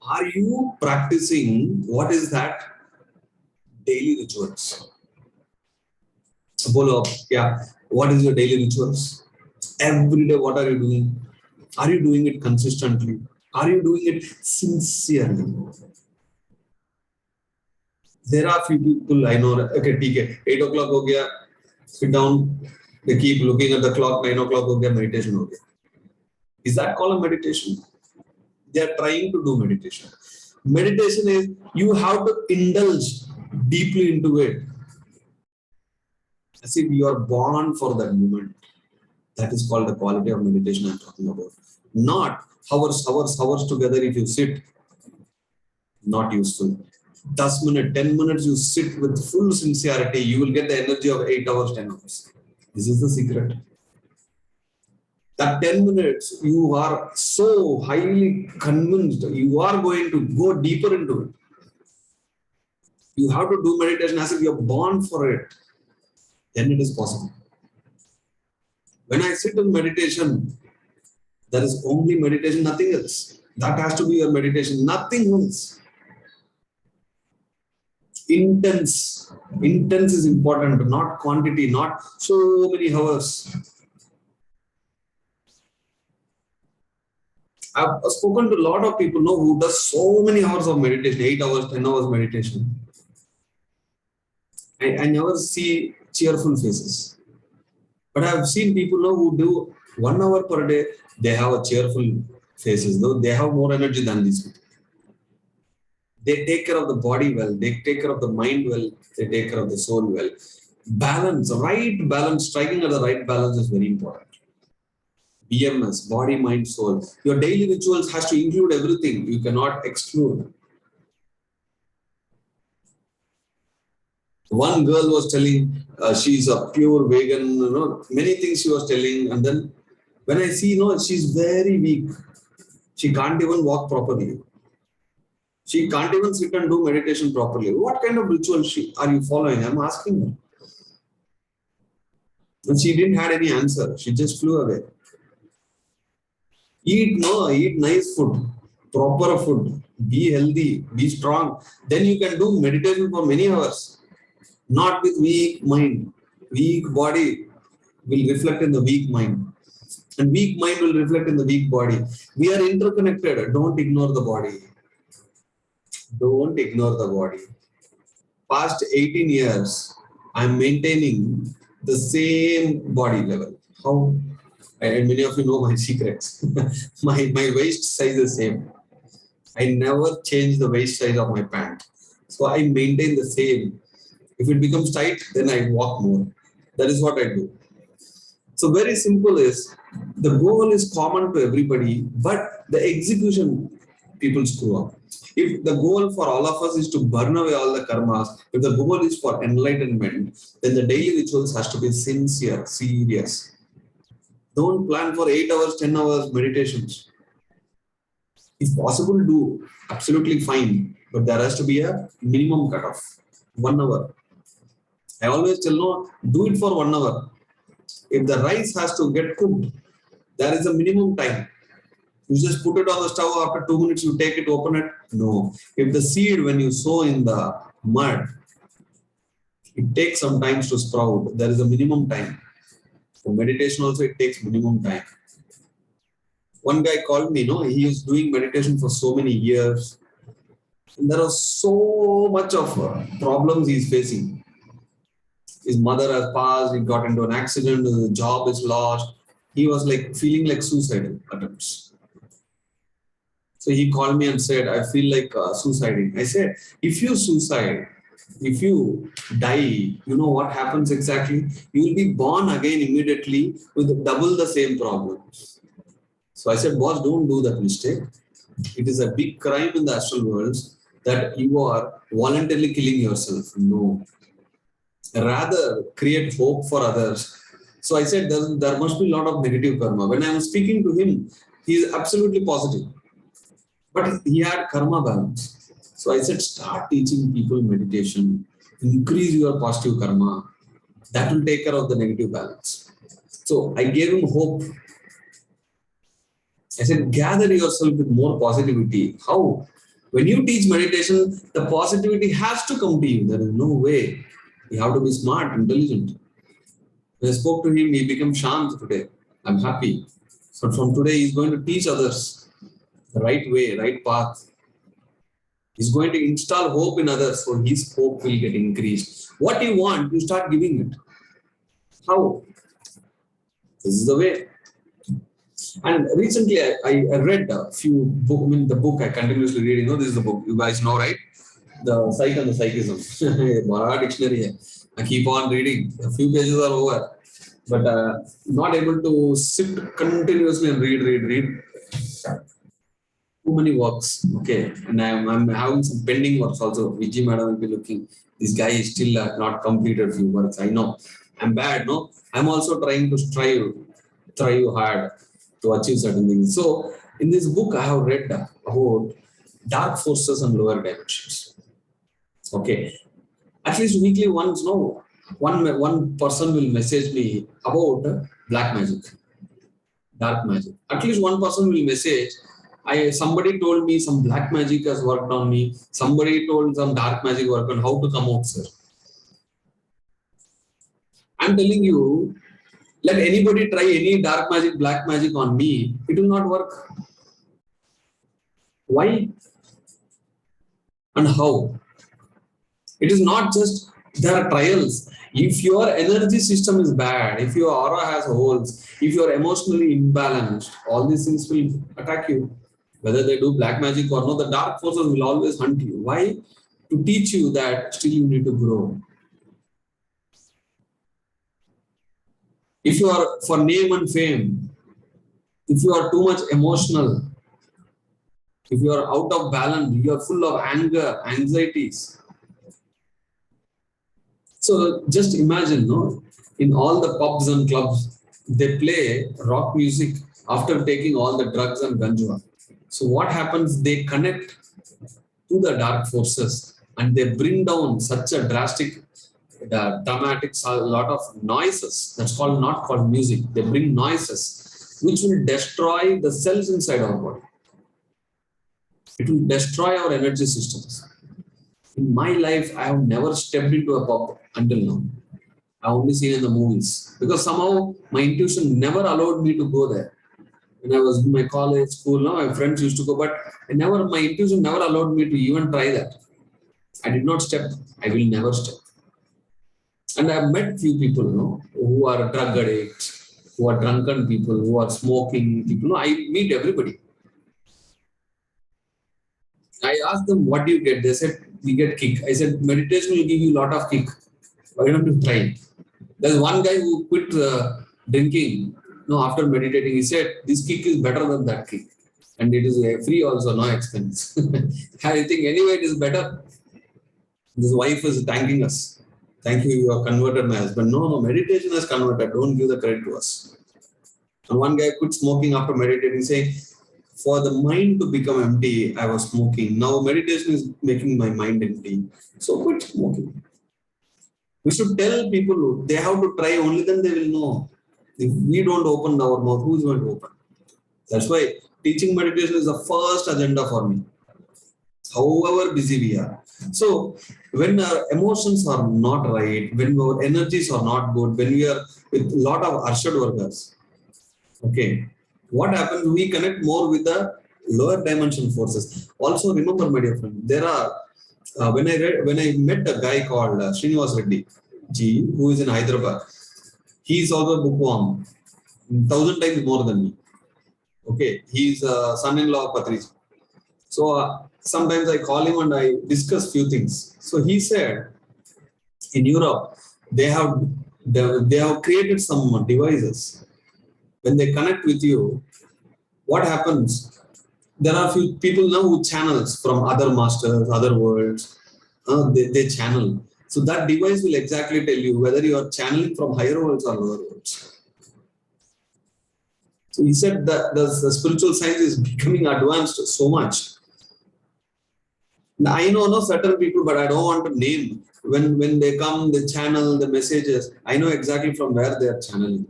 are you practicing what is that? Daily rituals. Follow up. Yeah. What is your daily rituals? Every day, what are you doing? Are you doing it consistently? Are you doing it sincerely? There are few people I know, okay, TK, 8 o'clock ho gaya, sit down, they keep looking at the clock, 9 o'clock ho gaya, meditation ho gaya. Is that called a meditation? They are trying to do meditation. Meditation is, you have to indulge deeply into it. As if you are born for that moment. That is called the quality of meditation I'm talking about. Not hours together if you sit, not useful. 10 minutes, 10 minutes you sit with full sincerity, you will get the energy of 8 hours, 10 hours. This is the secret. That 10 minutes, you are so highly convinced, you are going to go deeper into it. You have to do meditation as if you're born for it. Then it is possible. When I sit in meditation, there is only meditation, nothing else. That has to be your meditation, nothing else. Intense is important, not quantity, not so many hours. I've spoken to a lot of people who does so many hours of meditation, 8 hours, 10 hours meditation. I never see cheerful faces. But I've seen people who do 1 hour per day, they have a cheerful faces, though they have more energy than these people. They take care of the body well, they take care of the mind well, they take care of the soul well. Balance, right balance, striking at the right balance is very important. BMS, body, mind, soul. Your daily rituals has to include everything. You cannot exclude. One girl was telling she's a pure vegan, many things she was telling. And then when I see, she's very weak. She can't even walk properly. She can't even sit and do meditation properly. What kind of ritual are you following? I'm asking her. And she didn't have any answer. She just flew away. Eat nice food, proper food, be healthy, be strong. Then you can do meditation for many hours. Not with weak mind. Weak body will reflect in the weak mind. And weak mind will reflect in the weak body. We are interconnected. Don't ignore the body. Don't ignore the body. Past 18 years, I'm maintaining the same body level. How? And many of you know my secrets. my waist size is same. I never change the waist size of my pant. So I maintain the same. If it becomes tight, then I walk more. That is what I do. So very simple is, the goal is common to everybody, but the execution, people screw up. If the goal for all of us is to burn away all the karmas, if the goal is for enlightenment, then the daily rituals has to be sincere, serious. Don't plan for 8 hours, 10 hours meditations. If possible, do. Absolutely fine. But there has to be a minimum cutoff. 1 hour. I always tell, do it for 1 hour. If the rice has to get cooked, there is a minimum time. You just put it on the stove, after 2 minutes you take it, open it. No. If the seed, when you sow in the mud, it takes some time to sprout. There is a minimum time. For meditation also, it takes minimum time. One guy called me, he is doing meditation for so many years. And there are so much of problems he is facing. His mother has passed, he got into an accident, the job is lost. He was like feeling like suicidal attempts. So he called me and said, I feel like suiciding. I said, if you suicide, if you die, you know what happens exactly? You will be born again immediately with double the same problems. So I said, boss, don't do that mistake. It is a big crime in the astral worlds that you are voluntarily killing yourself. No. Rather, create hope for others. So I said, there must be a lot of negative karma. When I was speaking to him, he is absolutely positive. But he had karma balance. So I said, start teaching people meditation, increase your positive karma. That will take care of the negative balance. So I gave him hope. I said, gather yourself with more positivity. How? When you teach meditation, the positivity has to come to you. There is no way. You have to be smart, intelligent. When I spoke to him, he became Shant today. I'm happy. So from today, he's going to teach others the right way, right path. He's going to install hope in others, so his hope will get increased. What you want, you start giving it. How? This is the way. And recently, I read a few books. I mean, the book I continuously read. This is the book. You guys know, right? The Psych and the Psychism. Mara dictionary. I keep on reading. A few pages are over. But not able to sit continuously and read. Too many works. Okay. And I'm having some pending works also. Vijay madam will be looking. This guy is still not completed few works. I know. I'm bad, no? I'm also trying to strive hard to achieve certain things. So, in this book, I have read about dark forces and lower dimensions. Okay. At least weekly once, no, one person will message me about black magic, dark magic. At least one person will message. Somebody told me some black magic has worked on me. Somebody told some dark magic work on how to come out, sir. I'm telling you, let anybody try any dark magic, black magic on me, it will not work. Why? And how? It is not just there are trials. If your energy system is bad, if your aura has holes, if you are emotionally imbalanced, all these things will attack you. Whether they do black magic or not, the dark forces will always hunt you. Why? To teach you that still you need to grow. If you are for name and fame, if you are too much emotional, if you are out of balance, you are full of anger, anxieties. So just imagine, no, in all the pubs and clubs, they play rock music after taking all the drugs and ganja. So what happens? They connect to the dark forces and they bring down such a drastic, dramatic, a lot of noises. That's not called music. They bring noises which will destroy the cells inside our body. It will destroy our energy systems. In my life, I have never stepped into a pub until now. I only seen in the movies because somehow my intuition never allowed me to go there. When I was in my college, school, my friends used to go, but my intuition never allowed me to even try that. I did not step. I will never step. And I've met few people, who are drug addicts, who are drunken people, who are smoking people. I meet everybody. I asked them, what do you get? They said, we get kick. I said, meditation will give you a lot of kick. Why don't you try? There's one guy who quit drinking. After meditating, he said, this kick is better than that kick. And it is free also, no expense. I think anyway, it is better. His wife is thanking us. Thank you, you have converted my husband. No, meditation has converted. Don't give the credit to us. And one guy quit smoking after meditating, saying, for the mind to become empty, I was smoking. Now meditation is making my mind empty. So quit smoking. We should tell people they have to try, only then they will know. If we don't open our mouth, who is going to open? That's why teaching meditation is the first agenda for me. However busy we are. So when our emotions are not right, when our energies are not good, when we are with a lot of Arshad workers, okay, what happens? We connect more with the lower dimension forces. Also, remember, my dear friend, there are when I met a guy called Srinivas Reddy. Ji, who is in Hyderabad. He is also a bookworm, 1,000 times more than me. Okay, he is a son-in-law of Patriji. So sometimes I call him and I discuss few things. So he said, in Europe, they have they have created some devices. When they connect with you, what happens? There are few people now who channels from other masters, other worlds. They channel. So that device will exactly tell you whether you are channeling from higher worlds or lower worlds. So he said that the spiritual science is becoming advanced so much. Now, I know no certain people, but I don't want to name. When they come, they channel the messages. I know exactly from where they are channeling.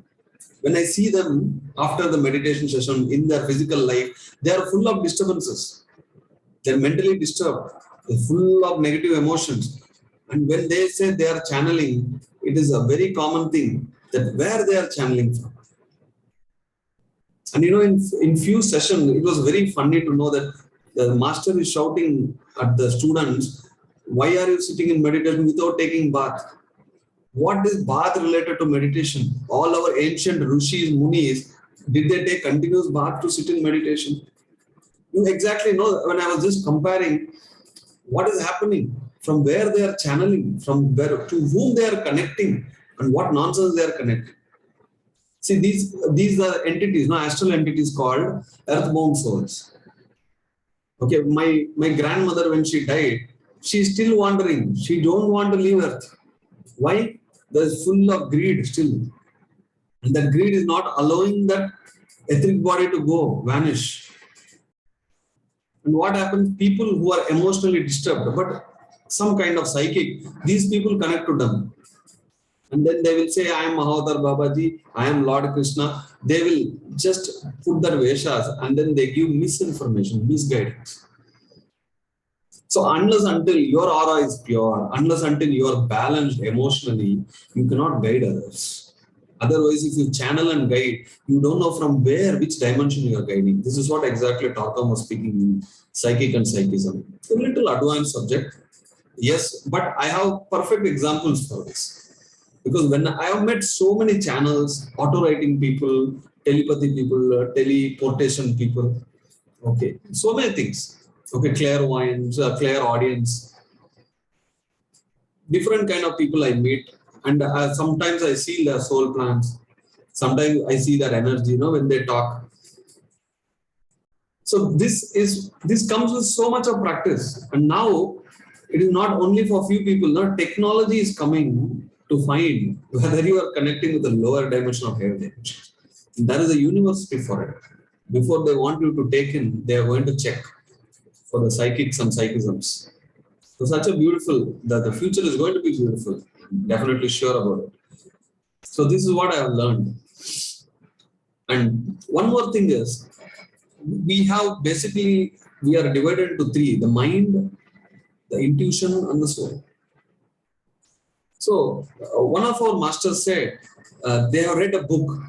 When I see them after the meditation session in their physical life, they are full of disturbances. They're mentally disturbed. They're full of negative emotions. And when they say they are channeling, it is a very common thing that where they are channeling from. And in few sessions, it was very funny to know that the master is shouting at the students, why are you sitting in meditation without taking bath? What is bath related to meditation? All our ancient rishis, munis, did they take continuous bath to sit in meditation? You exactly know when I was just comparing what is happening, from where they are channeling, from where to whom they are connecting, and what nonsense they are connecting. See, these are entities, no astral entities called Earthbound Souls. Okay, my grandmother, when she died, she's still wandering. She don't want to leave Earth. Why? There's full of greed still. And that greed is not allowing that etheric body to go, vanish. And what happens? People who are emotionally disturbed, but some kind of psychic, these people connect to them. And then they will say, I am Mahavadar Babaji, I am Lord Krishna. They will just put their veshas and then they give misinformation, misguidance. So unless until your aura is pure, unless until you are balanced emotionally, you cannot guide others. Otherwise, if you channel and guide, you don't know from where, which dimension you are guiding. This is what exactly Tarkam was speaking in psychic and psychism. It's a little advanced subject, yes, but I have perfect examples for this. Because when I have met so many channels, auto writing people, telepathy people, teleportation people, okay, so many things. Okay, clairvoyance, clairaudience, different kind of people I meet, and sometimes I see their soul plans. Sometimes I see their energy, when they talk. So this comes with so much of practice, and now it is not only for few people. Now technology is coming to find whether you are connecting with the lower dimension or higher dimension. There is a university for it. Before they want you to take in, they are going to check for the psychics and psychisms. So such a beautiful, that the future is going to be beautiful. I'm definitely sure about it. So this is what I have learned. And one more thing is, we are divided into three: the mind, the intuition, and the soul. So one of our masters said they have read a book.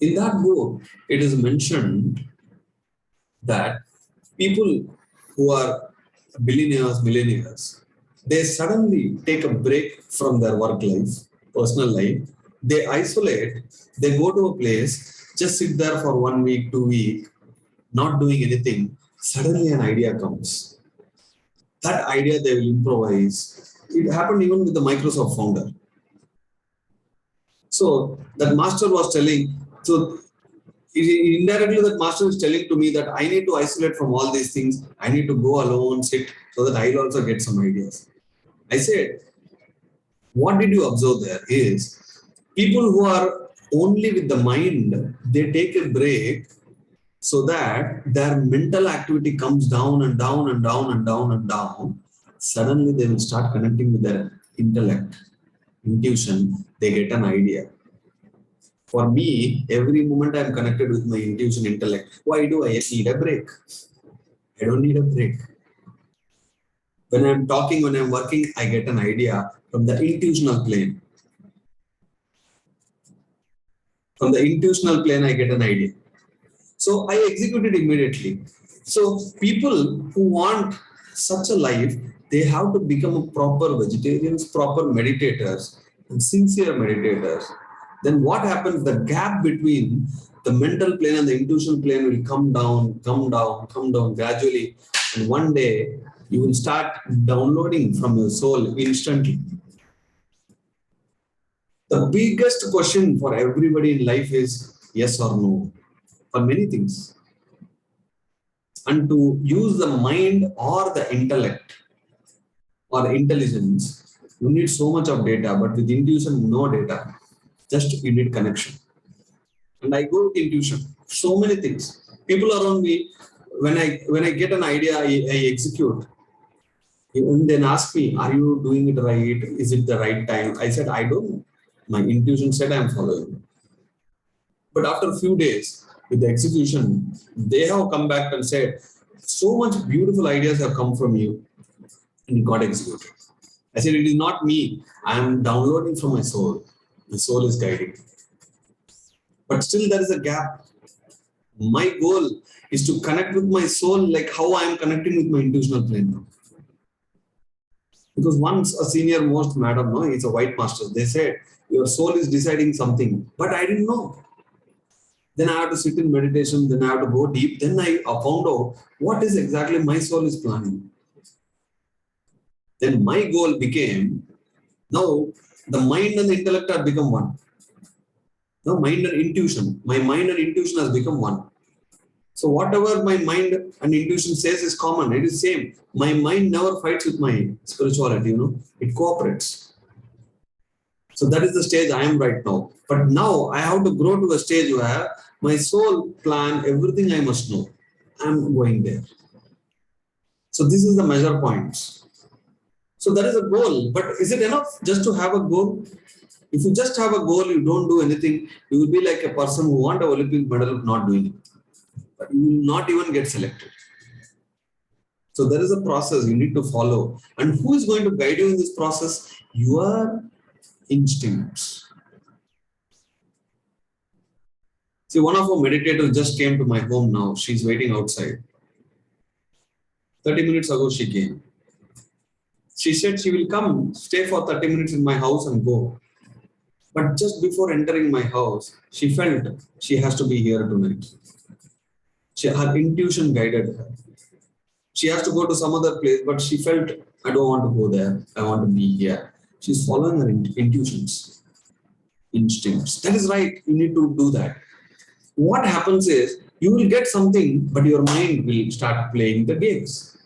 In that book, it is mentioned that people who are billionaires, millionaires, they suddenly take a break from their work life, personal life. They isolate, they go to a place, just sit there for 1 week, 2 weeks, not doing anything. Suddenly an idea comes. That idea they will improvise. It happened even with the Microsoft founder. So that master was telling, so indirectly that master is telling to me that I need to isolate from all these things. I need to go alone, sit, so that I'll also get some ideas. I said, what did you observe there is people who are only with the mind, they take a break so that their mental activity comes down and down and down and down and down. Suddenly they will start connecting with their intellect, intuition, they get an idea. For me, every moment I'm connected with my intuition, intellect. Why do I need a break? I don't need a break. When I'm talking, when I'm working, I get an idea from the intuitional plane. From the intuitional plane, I get an idea. So I execute it immediately. So people who want such a life, they have to become a proper vegetarians, proper meditators, sincere meditators, then what happens? The gap between the mental plane and the intuition plane will come down, come down, come down gradually. And one day you will start downloading from your soul instantly. The biggest question for everybody in life is yes or no for many things. And to use the mind or the intellect or intelligence, you need so much of data, but with intuition, no data. Just you need connection. And I go with intuition. So many things. People around me, when I get an idea, I execute. And then ask me, are you doing it right? Is it the right time? I said, I don't know. My intuition said I'm following. But after a few days, with the execution, they have come back and said, so much beautiful ideas have come from you and it got executed. I said, it is not me. I am downloading from my soul. The soul is guiding. But still there is a gap. My goal is to connect with my soul like how I am connecting with my intuitional plane now. Because once a senior most madam, no, he's a white master, they said, your soul is deciding something. But I didn't know. Then I have to sit in meditation, then I have to go deep. Then I found out what is exactly my soul is planning. Then my goal became, now the mind and the intellect have become one. Now mind and intuition, my mind and intuition has become one. So whatever my mind and intuition says is common, it is same. My mind never fights with my spirituality, it cooperates. So that is the stage I am right now. But now I have to grow to a stage where my soul plan everything I must know. I am going there. So this is the measure points. So that is a goal. But is it enough just to have a goal? If you just have a goal, you don't do anything, you will be like a person who wants an Olympic medal not doing it. But you will not even get selected. So there is a process you need to follow. And who is going to guide you in this process? Your instincts. See, one of our meditators just came to my home now. She's waiting outside. 30 minutes ago, she came. She said she will come, stay for 30 minutes in my house and go. But just before entering my house, she felt she has to be here tonight. Her intuition guided her. She has to go to some other place, but she felt, I don't want to go there. I want to be here. She's following her intuitions, instincts. That is right. You need to do that. What happens is, you will get something, but your mind will start playing the games.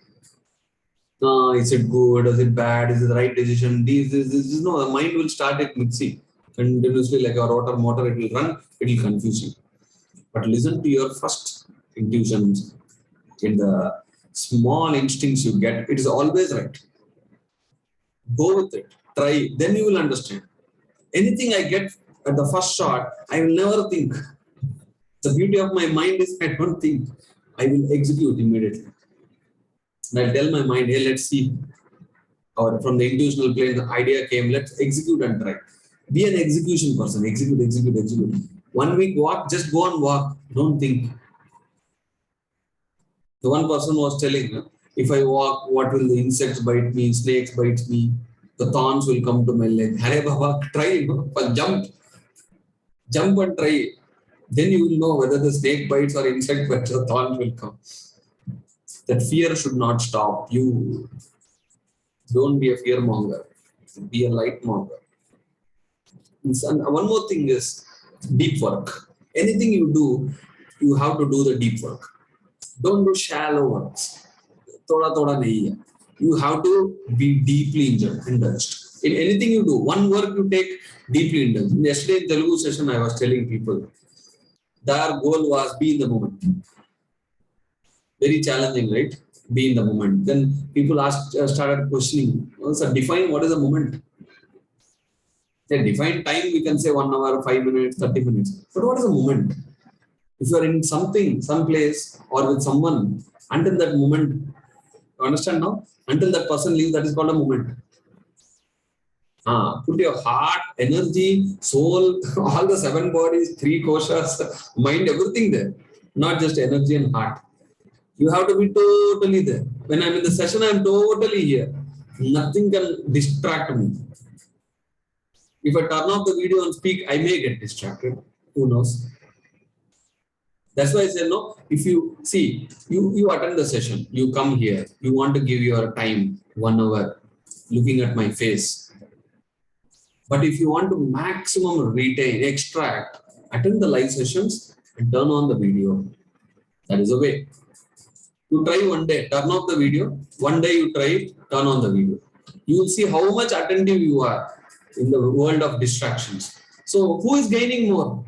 Is it good? Is it bad? Is it the right decision? This. No, the mind will start it mixing continuously like a rotor motor. It will run. It will confuse you. But listen to your first intuitions. In the small instincts you get, it is always right. Go with it. Try. Then you will understand. Anything I get at the first shot, I will never think. The beauty of my mind is I don't think. I will execute immediately. And I'll tell my mind, hey, let's see. Or from the intuitional plane, the idea came, let's execute and try. Be an execution person. Execute. 1 week walk, just go and walk. Don't think. The one person was telling, if I walk, what will the insects bite me, snakes bite me, the thorns will come to my leg. Hare Baba, try, jump and try. Then you will know whether the snake bites or insect bites or thorns will come. That fear should not stop you. Don't be a fear monger. Be a light monger. And one more thing is deep work. Anything you do, you have to do the deep work. Don't do shallow works. Thoda nahi hai. You have to be deeply indulged. In anything you do, one work you take deeply indulged. Yesterday in Telugu session, I was telling people, their goal was be in the moment. Very challenging, right? Be in the moment. Then people started questioning, sir, define what is the moment. They define time, we can say 1 hour, 5 minutes, 30 minutes. But what is a moment? If you are in something, some place, or with someone, until that moment, you understand now? Until that person leaves, that is called a moment. Put your heart, energy, soul, all the 7 bodies, 3 koshas, mind, everything there. Not just energy and heart. You have to be totally there. When I'm in the session, I'm totally here. Nothing can distract me. If I turn off the video and speak, I may get distracted. Who knows? That's why I said no. If you see, you attend the session, you come here, you want to give your time 1 hour looking at my face. But if you want to maximum retain, extract, attend the live sessions and turn on the video. That is a way. You try one day, turn off the video. One day you try, turn on the video. You will see how much attentive you are in the world of distractions. So who is gaining more?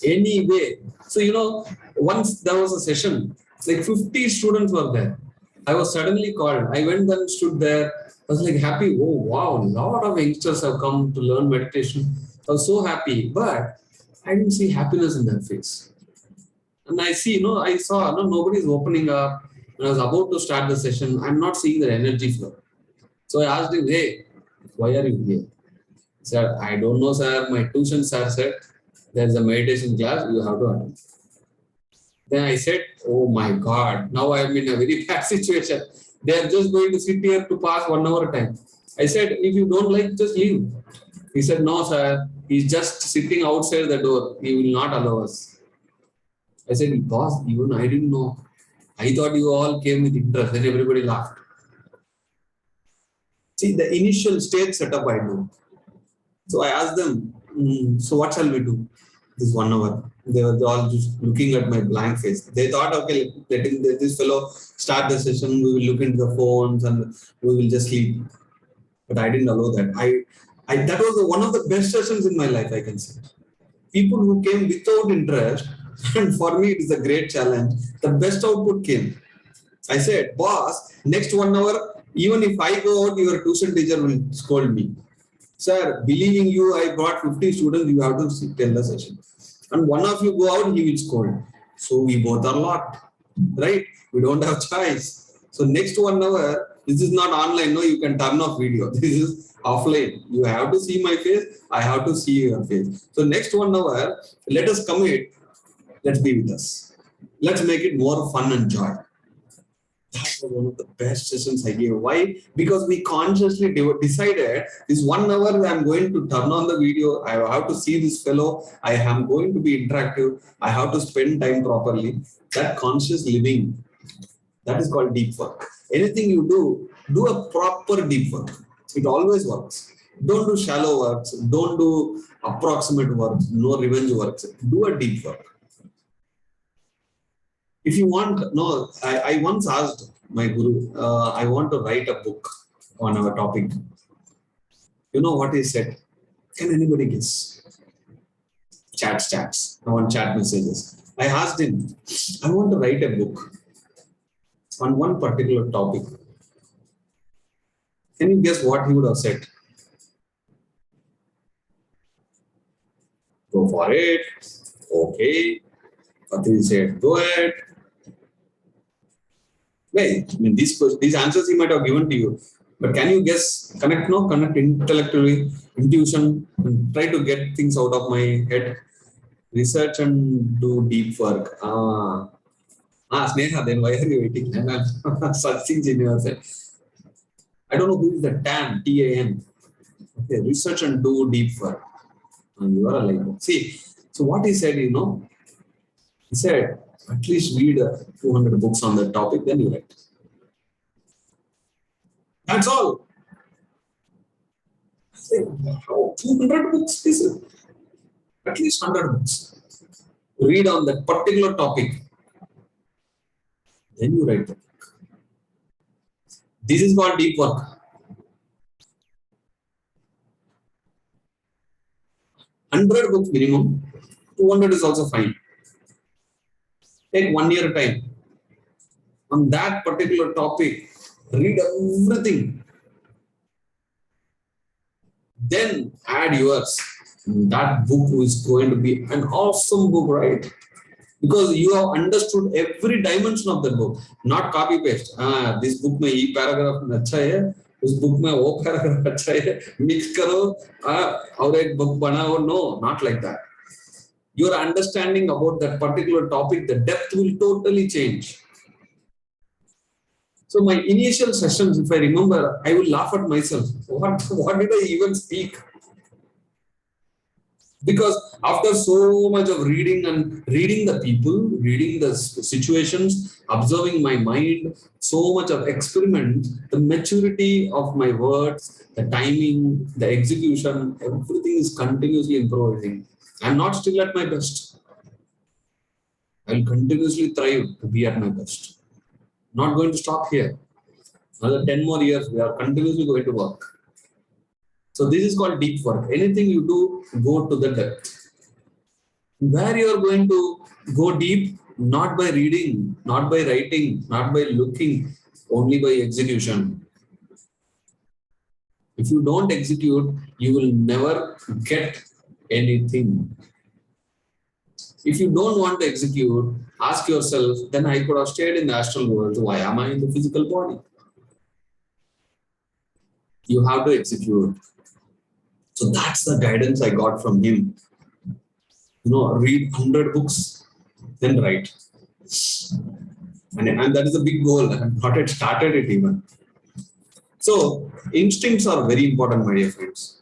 Anyway. So, once there was a session, like 50 students were there. I was suddenly called. I went and stood there. I was like happy. Oh, wow. A lot of youngsters have come to learn meditation. I was so happy. But I didn't see happiness in their face. And I saw, nobody's opening up. When I was about to start the session, I'm not seeing the energy flow. So I asked him, hey, why are you here? He said, I don't know, sir. My tuition sir said, there's a meditation class, you have to attend. Then I said, oh my God, now I'm in a very bad situation. They are just going to sit here to pass 1 hour time. I said, if you don't like, just leave. He said, no, sir. He's just sitting outside the door. He will not allow us. I said, boss, even I didn't know. I thought you all came with interest. Then everybody laughed. See, the initial stage setup I do. So I asked them, so what shall we do this 1 hour? They were all just looking at my blank face. They thought, okay, letting this fellow start the session, we will look into the phones and we will just sleep. But I didn't allow that. That was one of the best sessions in my life, I can say. People who came without interest, and for me it is a great challenge, the best output came. I said, boss, next 1 hour, even if I go out, your tuition teacher will scold me. Sir, believing you, I brought 50 students, you have to tell the session. And one of you go out, he will scold. So we both are locked, right? We don't have choice. So next 1 hour, this is not online, no, you can turn off video. This is offline. You have to see my face, I have to see your face. So next 1 hour, let us commit, let's be with us. Let's make it more fun and joy. That was one of the best sessions I gave. Why? Because we consciously decided this 1 hour I'm going to turn on the video. I have to see this fellow. I am going to be interactive. I have to spend time properly. That conscious living, that is called deep work. Anything you do a proper deep work. It always works. Don't do shallow works. Don't do approximate works. No revenge works. Do a deep work. If you want, I once asked my guru, I want to write a book on our topic. You know what he said? Can anybody guess? Chats. I want chat messages. I asked him, I want to write a book on one particular topic. Can you guess what he would have said? Go for it. Okay. Patil said, go ahead. Wait, these answers he might have given to you. But can you guess? Connect intellectually, intuition, and try to get things out of my head. Research and do deep work. Sneha, then why are you waiting? I'm searching in your head. I don't know who is the TAN, T-A-N. Okay, research and do deep work. You are like, see, so what he said, he said, at least read 200 books on that topic, then you write. That's all. I said, how 200 books? This is at least 100 books. Read on that particular topic. Then you write the book. This is called deep work. 100 books minimum. 200 is also fine. Take 1 year time. On that particular topic, read everything. Then add yours. That book is going to be an awesome book, right? Because you have understood every dimension of the book, not copy paste. This book mein ye paragraph acha hai, us book mein wo paragraph acha hai, mix karo, aur ek book banao. No, not like that. Your understanding about that particular topic, the depth will totally change. So my initial sessions, if I remember, I will laugh at myself. What did I even speak? Because after so much of reading and reading the people, reading the situations, observing my mind, so much of experiment, the maturity of my words, the timing, the execution, everything is continuously improving. I'm not still at my best. I'll continuously thrive to be at my best. Not going to stop here. Another 10 more years, we are continuously going to work. So this is called deep work. Anything you do, go to the depth. Where you are going to go deep, not by reading, not by writing, not by looking, only by execution. If you don't execute, you will never get anything. If you don't want to execute, ask yourself, then I could have stayed in the astral world. Why am I in the physical body? You have to execute. So that's the guidance I got from him. Read 100 books, then write. And that is a big goal. I have not yet started it even. So instincts are very important, my dear friends.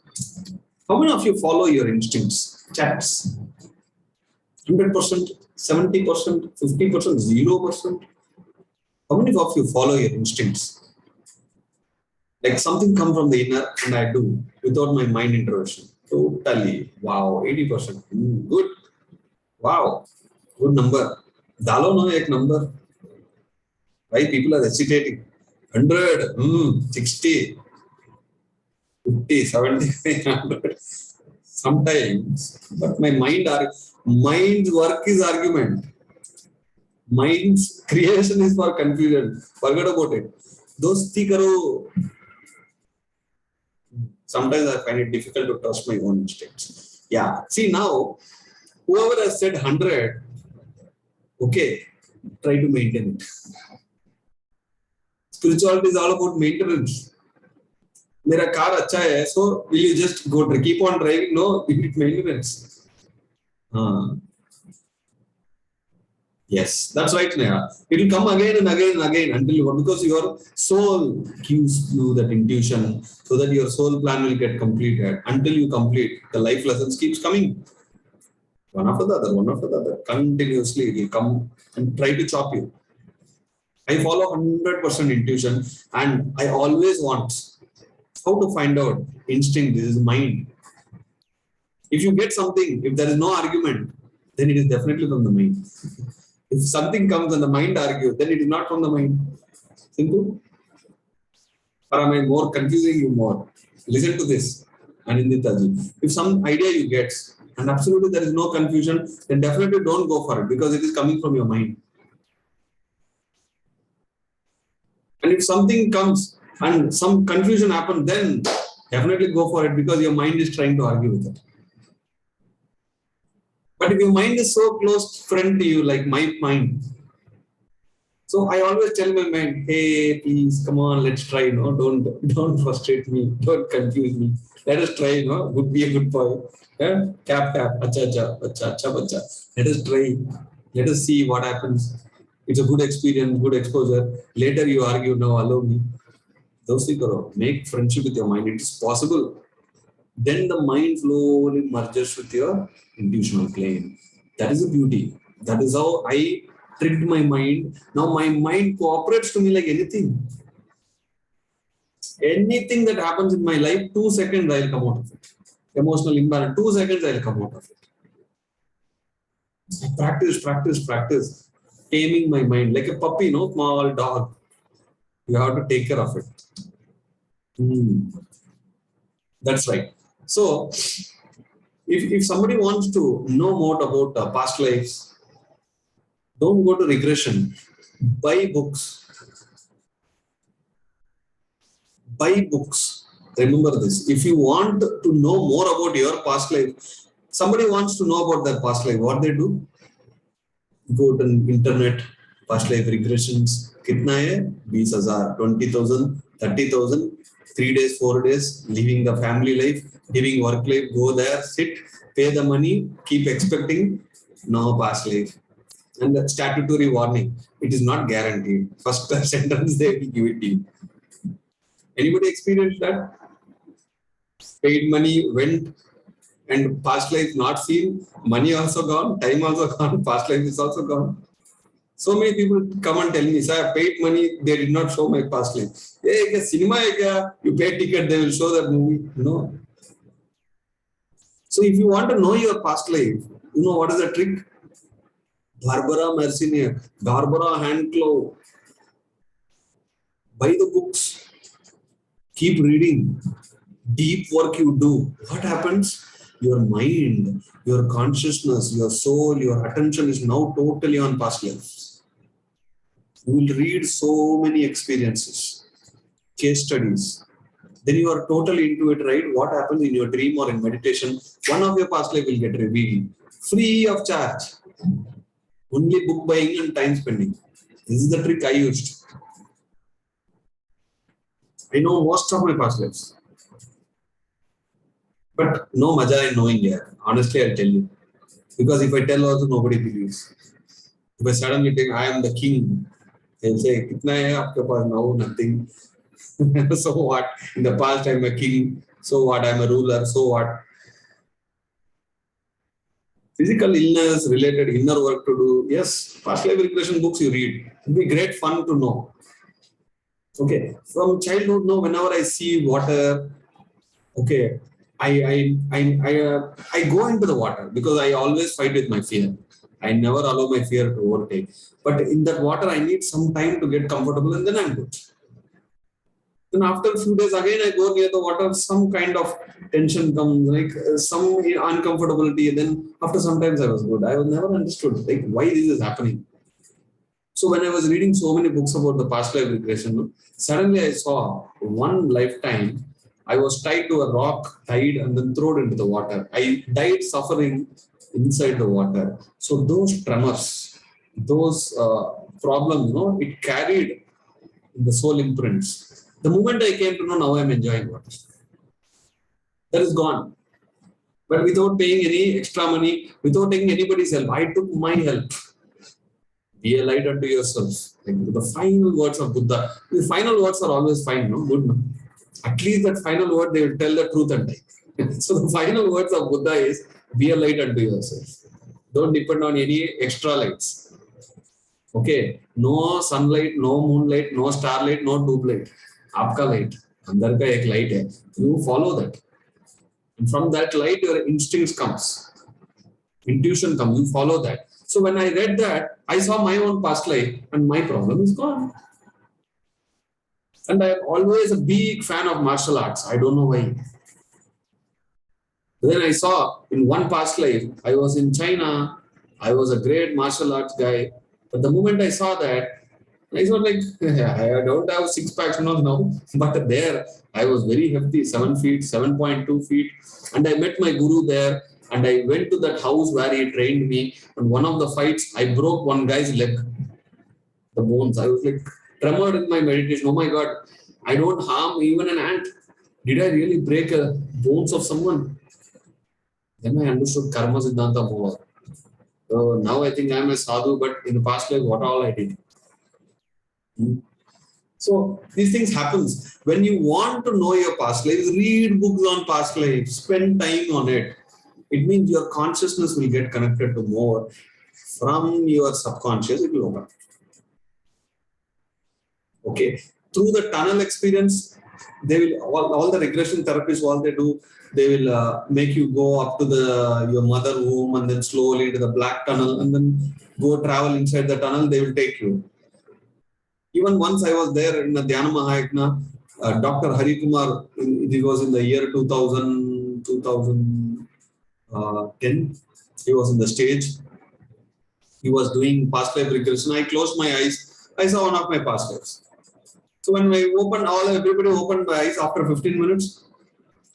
How many of you follow your instincts? Chats. 100%, 70%, 50%, 0%. How many of you follow your instincts? Like something comes from the inner and I do without my mind intervention. Totally. Wow, 80%. Good. Wow. Good number. Dalo no ek number. Why people are hesitating? 100, 60, 50, 70, 100. Sometimes, but my mind's work is argument. Mind's creation is for confusion. Forget about it. Dosti karo. Sometimes I find it difficult to trust my own instincts. Yeah. See now, whoever has said 100, okay, try to maintain it. Spirituality is all about maintenance. Mera car acha hai, so will you just go keep on driving? No, we need maintenance. Yes, that's right, Neha. It will come again and again and again until you, because your soul gives you that intuition so that your soul plan will get completed. Until you complete, the life lessons keeps coming. One after the other, one after the other. Continuously, it will come and try to chop you. I follow 100% intuition and I always want how to find out instinct. This is mind. If you get something, if there is no argument, then it is definitely from the mind. If something comes and the mind argues, then it is not from the mind. Simple. Or am I more confusing you more? Listen to this. Aninditaji. If some idea you get and absolutely there is no confusion, then definitely don't go for it because it is coming from your mind. And if something comes and some confusion happens, then definitely go for it because your mind is trying to argue with it. But if your mind is so close friend to you, like my mind, so I always tell my mind, hey, please, come on, let's try, don't frustrate me, don't confuse me. Let us try, would be a good boy. Yeah? Tap, acha, bacha. Let us try. Let us see what happens. It's a good experience, good exposure. Later you argue, no, allow me. Those things are, make friendship with your mind. It is possible. Then the mind slowly merges with your intuitional plane. That is the beauty. That is how I tricked my mind. Now my mind cooperates to me like anything. Anything that happens in my life, 2 seconds I'll come out of it. Emotional imbalance, 2 seconds I'll come out of it. Practice. Taming my mind like a puppy, small dog. You have to take care of it. That's right. So, if somebody wants to know more about past lives, don't go to regression. Buy books. Remember this. If you want to know more about your past life, somebody wants to know about their past life, what they do? Go to internet, past life regressions. Kitna hai? 20,000, 20,000, 30,000, 3 days, 4 days, living the family life, living work life, go there, sit, pay the money, keep expecting, no past life. And the statutory warning, it is not guaranteed. First sentence they will give it to you. Anybody experienced that? Paid money, went, and past life not seen, money also gone, time also gone, past life is also gone. So many people come and tell me, sir, I paid money, they did not show my past life. Hey, cinema, you pay ticket, they will show that movie. No. So if you want to know your past life, you know what is the trick? Barbara Mercinier, Barbara Handclough. Buy the books, keep reading, deep work you do. What happens? Your mind, your consciousness, your soul, your attention is now totally on past lives. You will read so many experiences, case studies. Then you are totally into it, right? What happens in your dream or in meditation? One of your past life will get revealed, free of charge. Only book buying and time spending. This is the trick I used. I know most of my past lives. But no maja in knowing yet. Honestly, I'll tell you. Because if I tell also, nobody believes. If I suddenly think I am the king, they'll say, Kitna hai aapke paas? No, nothing. So what? In the past, I'm a king. So what? I'm a ruler. So what? Physical illness related inner work to do. Yes, past life regression books you read. It'll be great fun to know. Okay, from childhood, no, whenever I see water, okay, I go into the water because I always fight with my fear. I never allow my fear to overtake. But in that water, I need some time to get comfortable and then I'm good. Then after a few days, again, I go near the water, some kind of tension comes, like some uncomfortability. And then after some times I was good. I was never understood like why this is happening. So when I was reading so many books about the past life regression, suddenly I saw one lifetime I was tied to a rock, tied and then thrown into the water. I died suffering inside the water. So those tremors, those problems, it carried in the soul imprints. The moment I came to know, now I'm enjoying water. That is gone. But without paying any extra money, without taking anybody's help, I took my help. Be a light unto yourself. Like the final words of Buddha. The final words are always fine, no? Good, no? At least that final word, they will tell the truth and die. So the final words of Buddha is, be a light unto yourself. Don't depend on any extra lights. Okay? No sunlight, no moonlight, no starlight, no tube light. Aapka light. Andar ka ek light hai. You follow that. And from that light, your instincts comes. Intuition comes. You follow that. So when I read that, I saw my own past life and my problem is gone. And I am always a big fan of martial arts. I don't know why. Then I saw in one past life, I was in China. I was a great martial arts guy. But the moment I saw that, I was like, I don't have six packs now. But there, I was very hefty, 7 feet, 7.2 feet. And I met my guru there. And I went to that house where he trained me. And one of the fights, I broke one guy's leg, the bones. I was like, tremored in my meditation. Oh my God, I don't harm even an ant. Did I really break the bones of someone? Then I understood karma siddhanta more. So now I think I'm a sadhu, but in the past life, what all I did. So these things happens. When you want to know your past lives, read books on past lives, spend time on it. It means your consciousness will get connected to more. From your subconscious, it will open. Okay. Through the tunnel experience, they will all the regression therapists, all they do, they will make you go up to your mother womb and then slowly into the black tunnel and then go travel inside the tunnel. They will take you. Even once I was there in the Dhyana Mahayagna, Dr. Hari Kumar, it was in the year 2010. He was in the stage. He was doing past life regression. I closed my eyes. I saw one of my past lives. So when I opened, everybody opened my eyes after 15 minutes.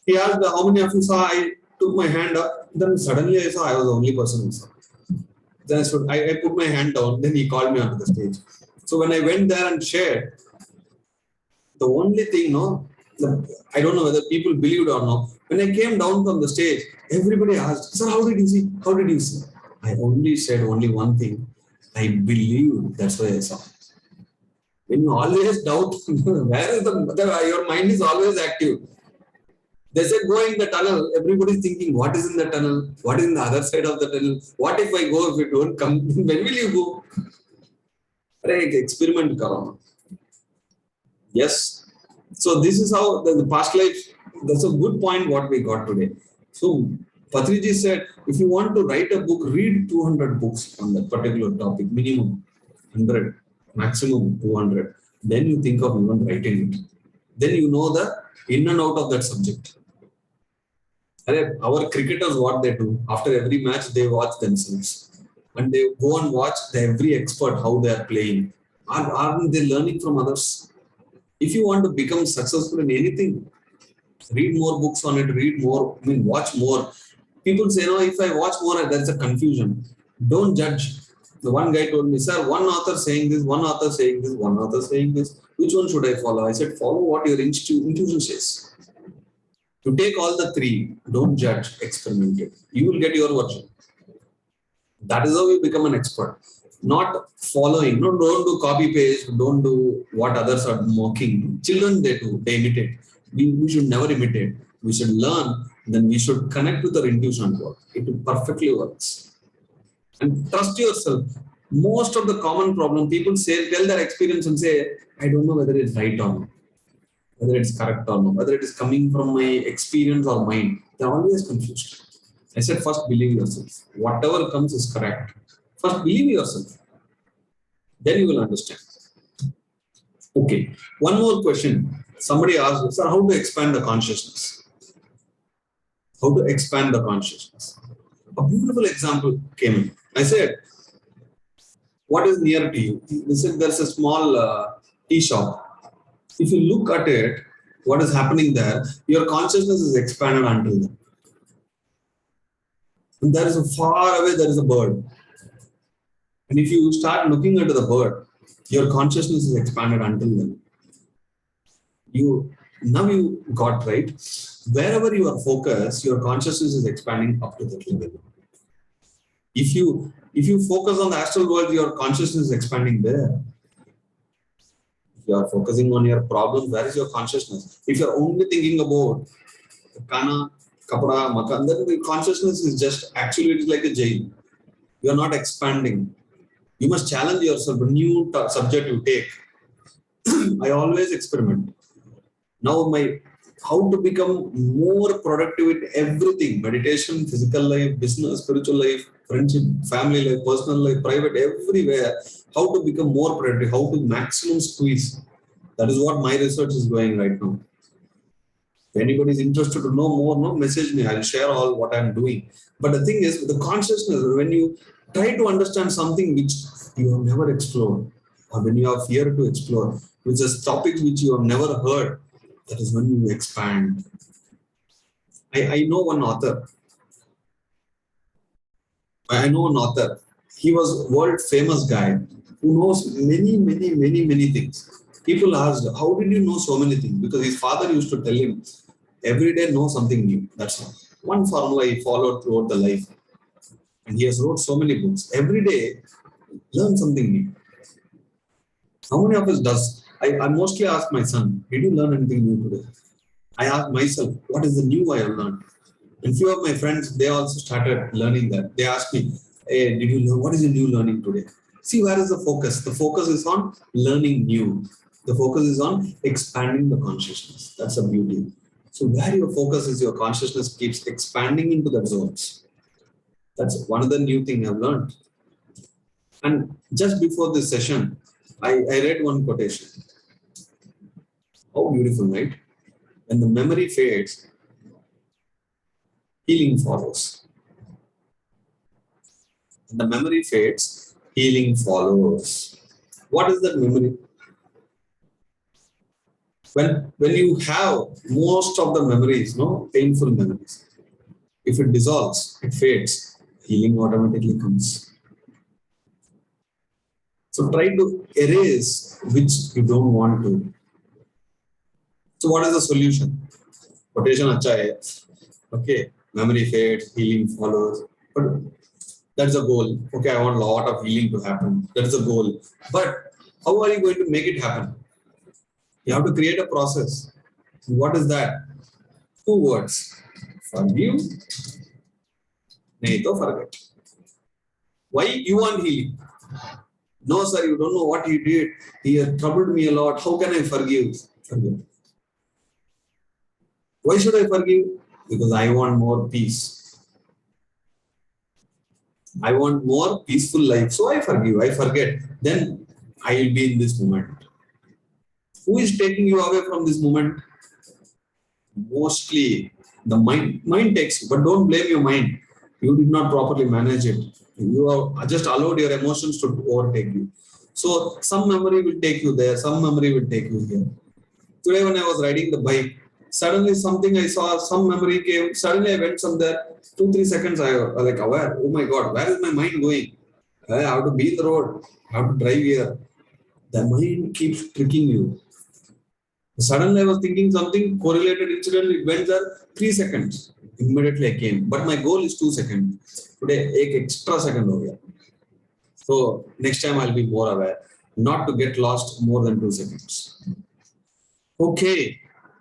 He asked, how many of you saw? I took my hand up. Then suddenly I saw I was the only person who saw. Then I put my hand down. Then he called me onto the stage. So when I went there and shared, the only thing, I don't know whether people believed or not. When I came down from the stage, everybody asked, sir, how did you see? How did you see? I only said only one thing. I believed. That's why I saw. When you always doubt, where is your mind is always active. They said go in the tunnel. Everybody's thinking, what is in the tunnel? What is in the other side of the tunnel? What if I go if it don't come? When will you go? Experiment karo. Yes. So this is how the past life, that's a good point what we got today. So Patriji said, if you want to write a book, read 200 books on that particular topic, minimum 100, maximum 200. Then you think of even writing it. Then you know the in and out of that subject. Our cricketers, what they do, after every match, they watch themselves. And they go and watch every expert, how they are playing. Aren't they learning from others? If you want to become successful in anything, read more books on it, watch more. People say, no, if I watch more, that's a confusion. Don't judge. The one guy told me, sir, one author saying this, one author saying this, one author saying this. Which one should I follow? I said, follow what your intuition says. To take all the three, don't judge, experiment it. You will get your version. That is how you become an expert. Not following. No, don't do copy paste. Don't do what others are mocking. Children, they do. They imitate. We should never imitate. We should learn. Then we should connect with our intuition work. It perfectly works. And trust yourself. Most of the common problem, people say, tell their experience and say, I don't know whether it's right or not, whether it's correct or not, whether it is coming from my experience or mind. They're always confused. I said, first believe yourself. Whatever comes is correct. First believe yourself. Then you will understand. Okay. One more question. Somebody asked, sir, how to expand the consciousness? How to expand the consciousness? A beautiful example came in. I said, what is near to you? They said, there's a small tea shop. If you look at it, what is happening there, your consciousness is expanded until then. And there is a far away, there is a bird. And if you start looking at the bird, your consciousness is expanded until then. Now you got right. Wherever you are focused, your consciousness is expanding up to that level. If you focus on the astral world, your consciousness is expanding there. If you are focusing on your problems, where is your consciousness? If you are only thinking about kana, kapra, makan, then the consciousness is just, actually it is like a jail. You are not expanding. You must challenge yourself, a new subject you take. I always experiment. Now how to become more productive in everything, meditation, physical life, business, spiritual life, friendship, family life, personal life, private, everywhere. How to become more productive, how to maximum squeeze. That is what my research is going right now. If anybody is interested to know more, no, message me. I'll share all what I'm doing. But the thing is, the consciousness, when you try to understand something which you have never explored, or when you have fear to explore, which is topics which you have never heard, that is when you expand. I know one author. He was world famous guy who knows many things. People asked, how did you know so many things? Because his father used to tell him, every day know something new. That's all. One formula he followed throughout the life. And he has wrote so many books. Every day, learn something new. How many of us does? I mostly ask my son, did you learn anything new today? I ask myself, what is the new I have learned? And few of my friends, they also started learning that. They asked me, hey, did you learn? What is the new learning today? See, where is the focus? The focus is on learning new. The focus is on expanding the consciousness. That's the beauty. So where your focus is, your consciousness keeps expanding into the zones. That's one of the new thing I've learned. And just before this session, I read one quotation. How beautiful, right? When the memory fades, healing follows. When the memory fades, healing follows. What is that memory? When you have most of the memories, painful memories, if it dissolves, it fades, healing automatically comes. So try to erase which you don't want to. So what is the solution? Quotation acha hai. Okay, memory fades, healing follows. But that's the goal. Okay, I want a lot of healing to happen. That's the goal. But how are you going to make it happen? You have to create a process. What is that? Two words. Forgive, nahi to forget. Why you want healing? No, sir, you don't know what he did. He has troubled me a lot. How can I forgive? Forgive. Why should I forgive? Because I want more peace. I want more peaceful life. So I forgive, I forget. Then I will be in this moment. Who is taking you away from this moment? Mostly the mind. Mind takes you, but don't blame your mind. You did not properly manage it. You have just allowed your emotions to overtake you. So some memory will take you there, some memory will take you here. Today when I was riding the bike, suddenly something I saw, some memory came, suddenly I went somewhere, 2-3 seconds I was like aware, oh my god, where is my mind going? I have to be in the road, I have to drive here. The mind keeps tricking you. Suddenly I was thinking something, correlated incident, it went there 3 seconds. Immediately I came. But my goal is 2 seconds. Today, एक extra second हो गया. So next time I'll be more aware, not to get lost more than 2 seconds. Okay,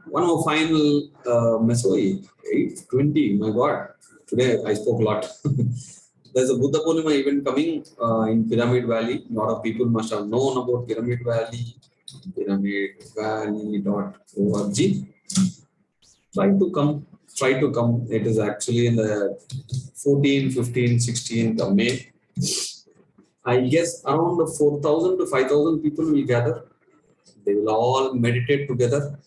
one more final message. 8:20. My God, today I spoke a lot. There's a Buddha Purnima event coming in Pyramid Valley. A lot of people must have known about Pyramid Valley. pyramidvalley.org. Try to come. It is actually in the 14th, 15th, 16th of May. I guess around 4,000 to 5,000 people will gather. They will all meditate together.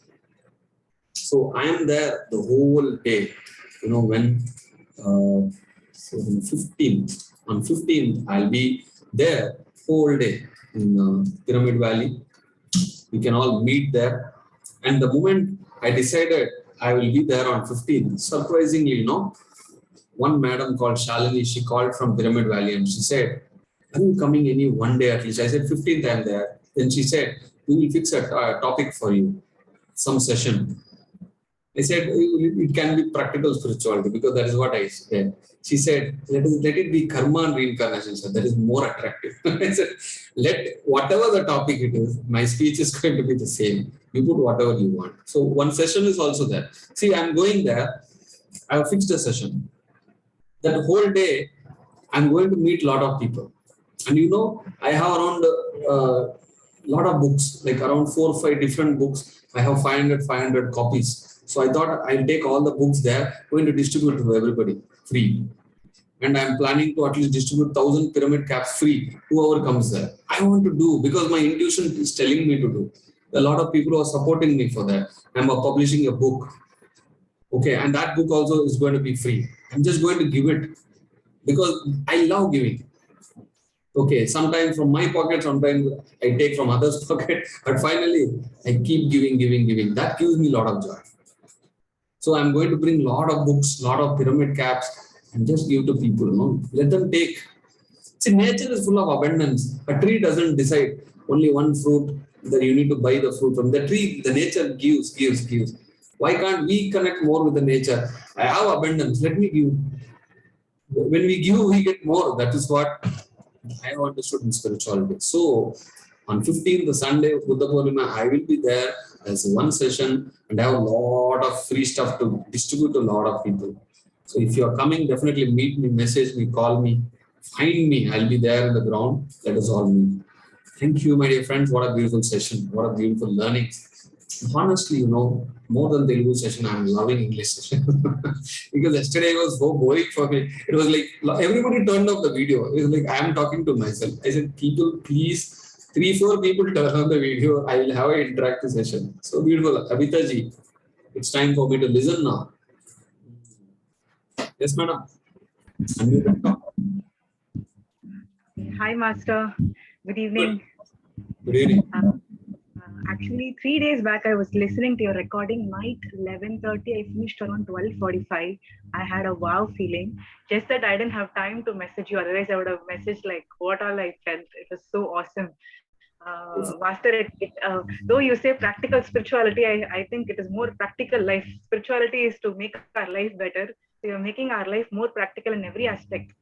So I am there the whole day. You know, when so on 15th, I'll be there whole day in Pyramid Valley. We can all meet there. And the moment I decided I will be there on 15th, surprisingly, one madam called Shalini, she called from Pyramid Valley and she said, are you coming any one day at least? I said, 15th I'm there. Then she said, we will fix a topic for you, some session. I said, it can be practical spirituality because that is what I said. She said, let it be karma and reincarnation, sir. That is more attractive. I said, let whatever the topic it is, my speech is going to be the same. You put whatever you want. So one session is also there. See, I'm going there. I have fixed a session. That whole day, I'm going to meet a lot of people. And I have around lot of books, like around 4 or 5 different books. I have 500 copies. So I thought I'll take all the books there, going to distribute to everybody free. And I'm planning to at least distribute 1,000 pyramid caps free, whoever comes there. I want to do because my intuition is telling me to do. A lot of people are supporting me for that. I'm publishing a book. Okay, and that book also is going to be free. I'm just going to give it because I love giving. Okay, sometimes from my pocket, sometimes I take from others' pocket, but finally I keep giving. That gives me a lot of joy. So I'm going to bring a lot of books, a lot of pyramid caps, and just give to people. Let them take. See, nature is full of abundance. A tree doesn't decide only one fruit that you need to buy the fruit from. The tree, the nature gives. Why can't we connect more with the nature? I have abundance. Let me give. When we give, we get more. That is what I understood in spirituality. So on 15th, the Sunday of Buddha Purnima, I will be there as one session and I have a lot of free stuff to distribute to a lot of people. So if you are coming, definitely meet me, message me, call me, find me. I'll be there in the ground. Let us all meet. Thank you, my dear friends. What a beautiful session. What a beautiful learning. Honestly, more than Telugu session, I'm loving English session. Because yesterday was so boring for me. It was like, everybody turned off the video. It was like, I'm talking to myself. I said, people, please, 3-4 people turn on the video. I will have an interactive session. So beautiful. Abhita ji, it's time for me to listen now. Yes, madam. Hi, Master. Good evening. Good evening. Actually, 3 days back, I was listening to your recording. Night 11:30. I finished around 12:45. I had a wow feeling. Just that I didn't have time to message you. Otherwise, I would have messaged like what all I felt. It was so awesome. Master, though you say practical spirituality, I think it is more practical life. Spirituality is to make our life better. So you're making our life more practical in every aspect,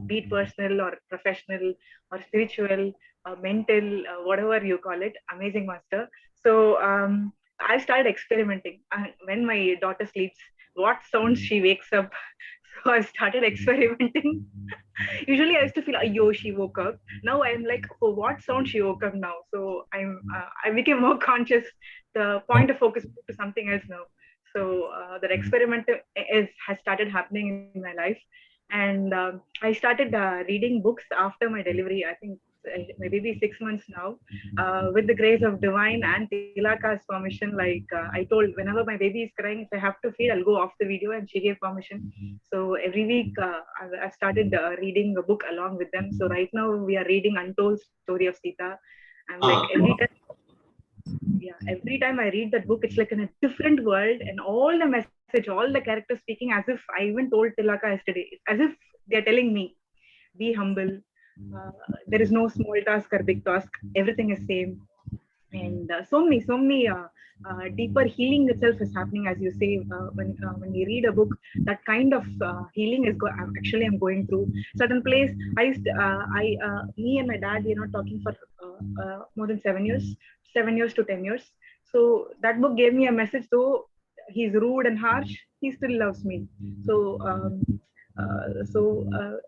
be it personal or professional or spiritual, mental, whatever you call it. Amazing, Master. So I started experimenting. When my daughter sleeps, what sounds she wakes up. So I started experimenting. Usually I used to feel, yo, she woke up. Now I'm like, oh, what sound she woke up now? So I became more conscious. The point of focus to something else now. So that experiment has started happening in my life. And I started reading books after my delivery. I think maybe 6 months now, with the grace of divine and Tilaka's permission. Like I told, whenever my baby is crying, if I have to feed, I'll go off the video, and she gave permission. So every week, I've started reading a book along with them. So right now we are reading Untold Story of Sita. I'm like every time I read that book, it's like in a different world, and all the message, all the characters speaking as if I even told Tilaka yesterday, as if they're telling me, be humble. There is no small task or big task. Everything is same. And so many deeper healing itself is happening, as you say, when you read a book. That kind of healing is actually I'm going through certain place. I used to, me and my dad, we're not talking for more than 7 years, 7 years to 10 years. So that book gave me a message, though he's rude and harsh, he still loves me. So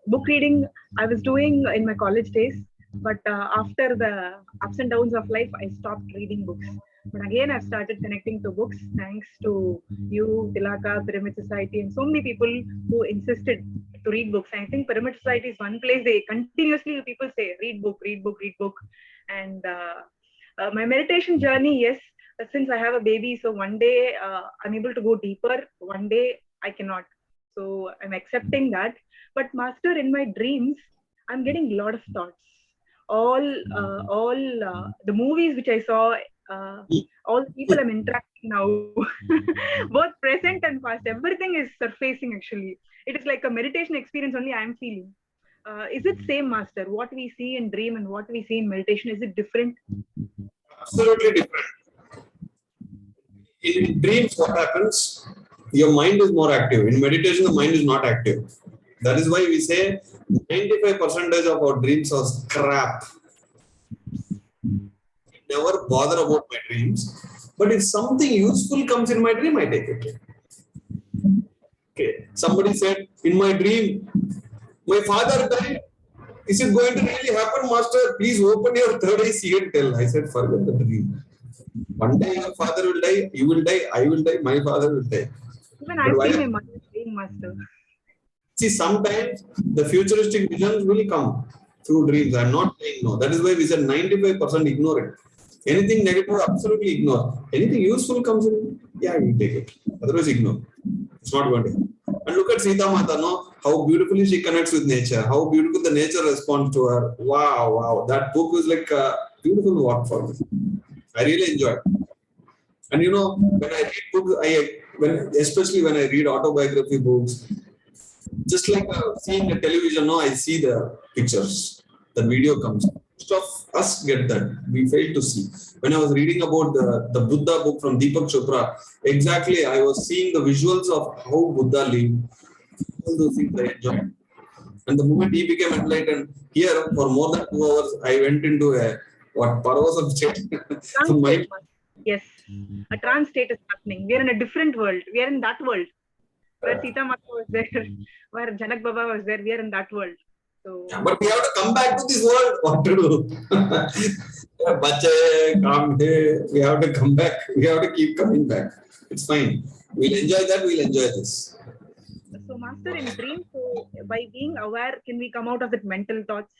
book reading I was doing in my college days, but after the ups and downs of life, I stopped reading books. But again, I've started connecting to books thanks to you, Tilaka, Pyramid Society, and so many people who insisted to read books. I think Pyramid Society is one place they continuously people say, read book, read book, read book. And my meditation journey, yes, since I have a baby, so one day I'm able to go deeper, one day I cannot. So I'm accepting that. But Master, in my dreams, I'm getting a lot of thoughts. All the movies which I saw, all the people I'm interacting now, both present and past, everything is surfacing actually. It is like a meditation experience only I'm feeling. Is it same, Master? What we see in dream and what we see in meditation, is it different? Absolutely different. In dreams, what happens? Your mind is more active. In meditation, the mind is not active. That is why we say 95% of our dreams are crap. Never bother about my dreams. But if something useful comes in my dream, I take it. Okay. Somebody said, in my dream, my father died. Is it going to really happen, Master? Please open your third eye, see and tell. I said, forget the dream. One day your father will die, you will die, I will die, my father will die. Even I see my mother dying, Master. See, sometimes the futuristic visions will come through dreams. I'm not saying no. That is why we said 95% ignore it. Anything negative, absolutely ignore. Anything useful comes in, yeah, you take it. Otherwise, ignore. It's not going to happen. And look at Sita Mata, no? How beautifully she connects with nature. How beautiful the nature responds to her. Wow, wow. That book was like a beautiful walk for me. I really enjoyed it. And you know, when I read books, especially when I read autobiography books, just like seeing a television, no, I see the pictures, the video comes. Most of us get that. We fail to see. When I was reading about the Buddha book from Deepak Chopra, exactly, I was seeing the visuals of how Buddha lived. All those things I enjoyed. And the moment he became enlightened, here for more than 2 hours, I went into a Parvasam state. Yes, a trance state is happening. We are in a different world. We are in that world where Sita Mata was there, where Janak Baba was there. We are in that world. So, yeah, but we have to come back to this world. What to do? We have to come back. We have to keep coming back. It's fine. We'll enjoy that. We'll enjoy this. So, Master, in dreams, so by being aware, can we come out of that mental thoughts?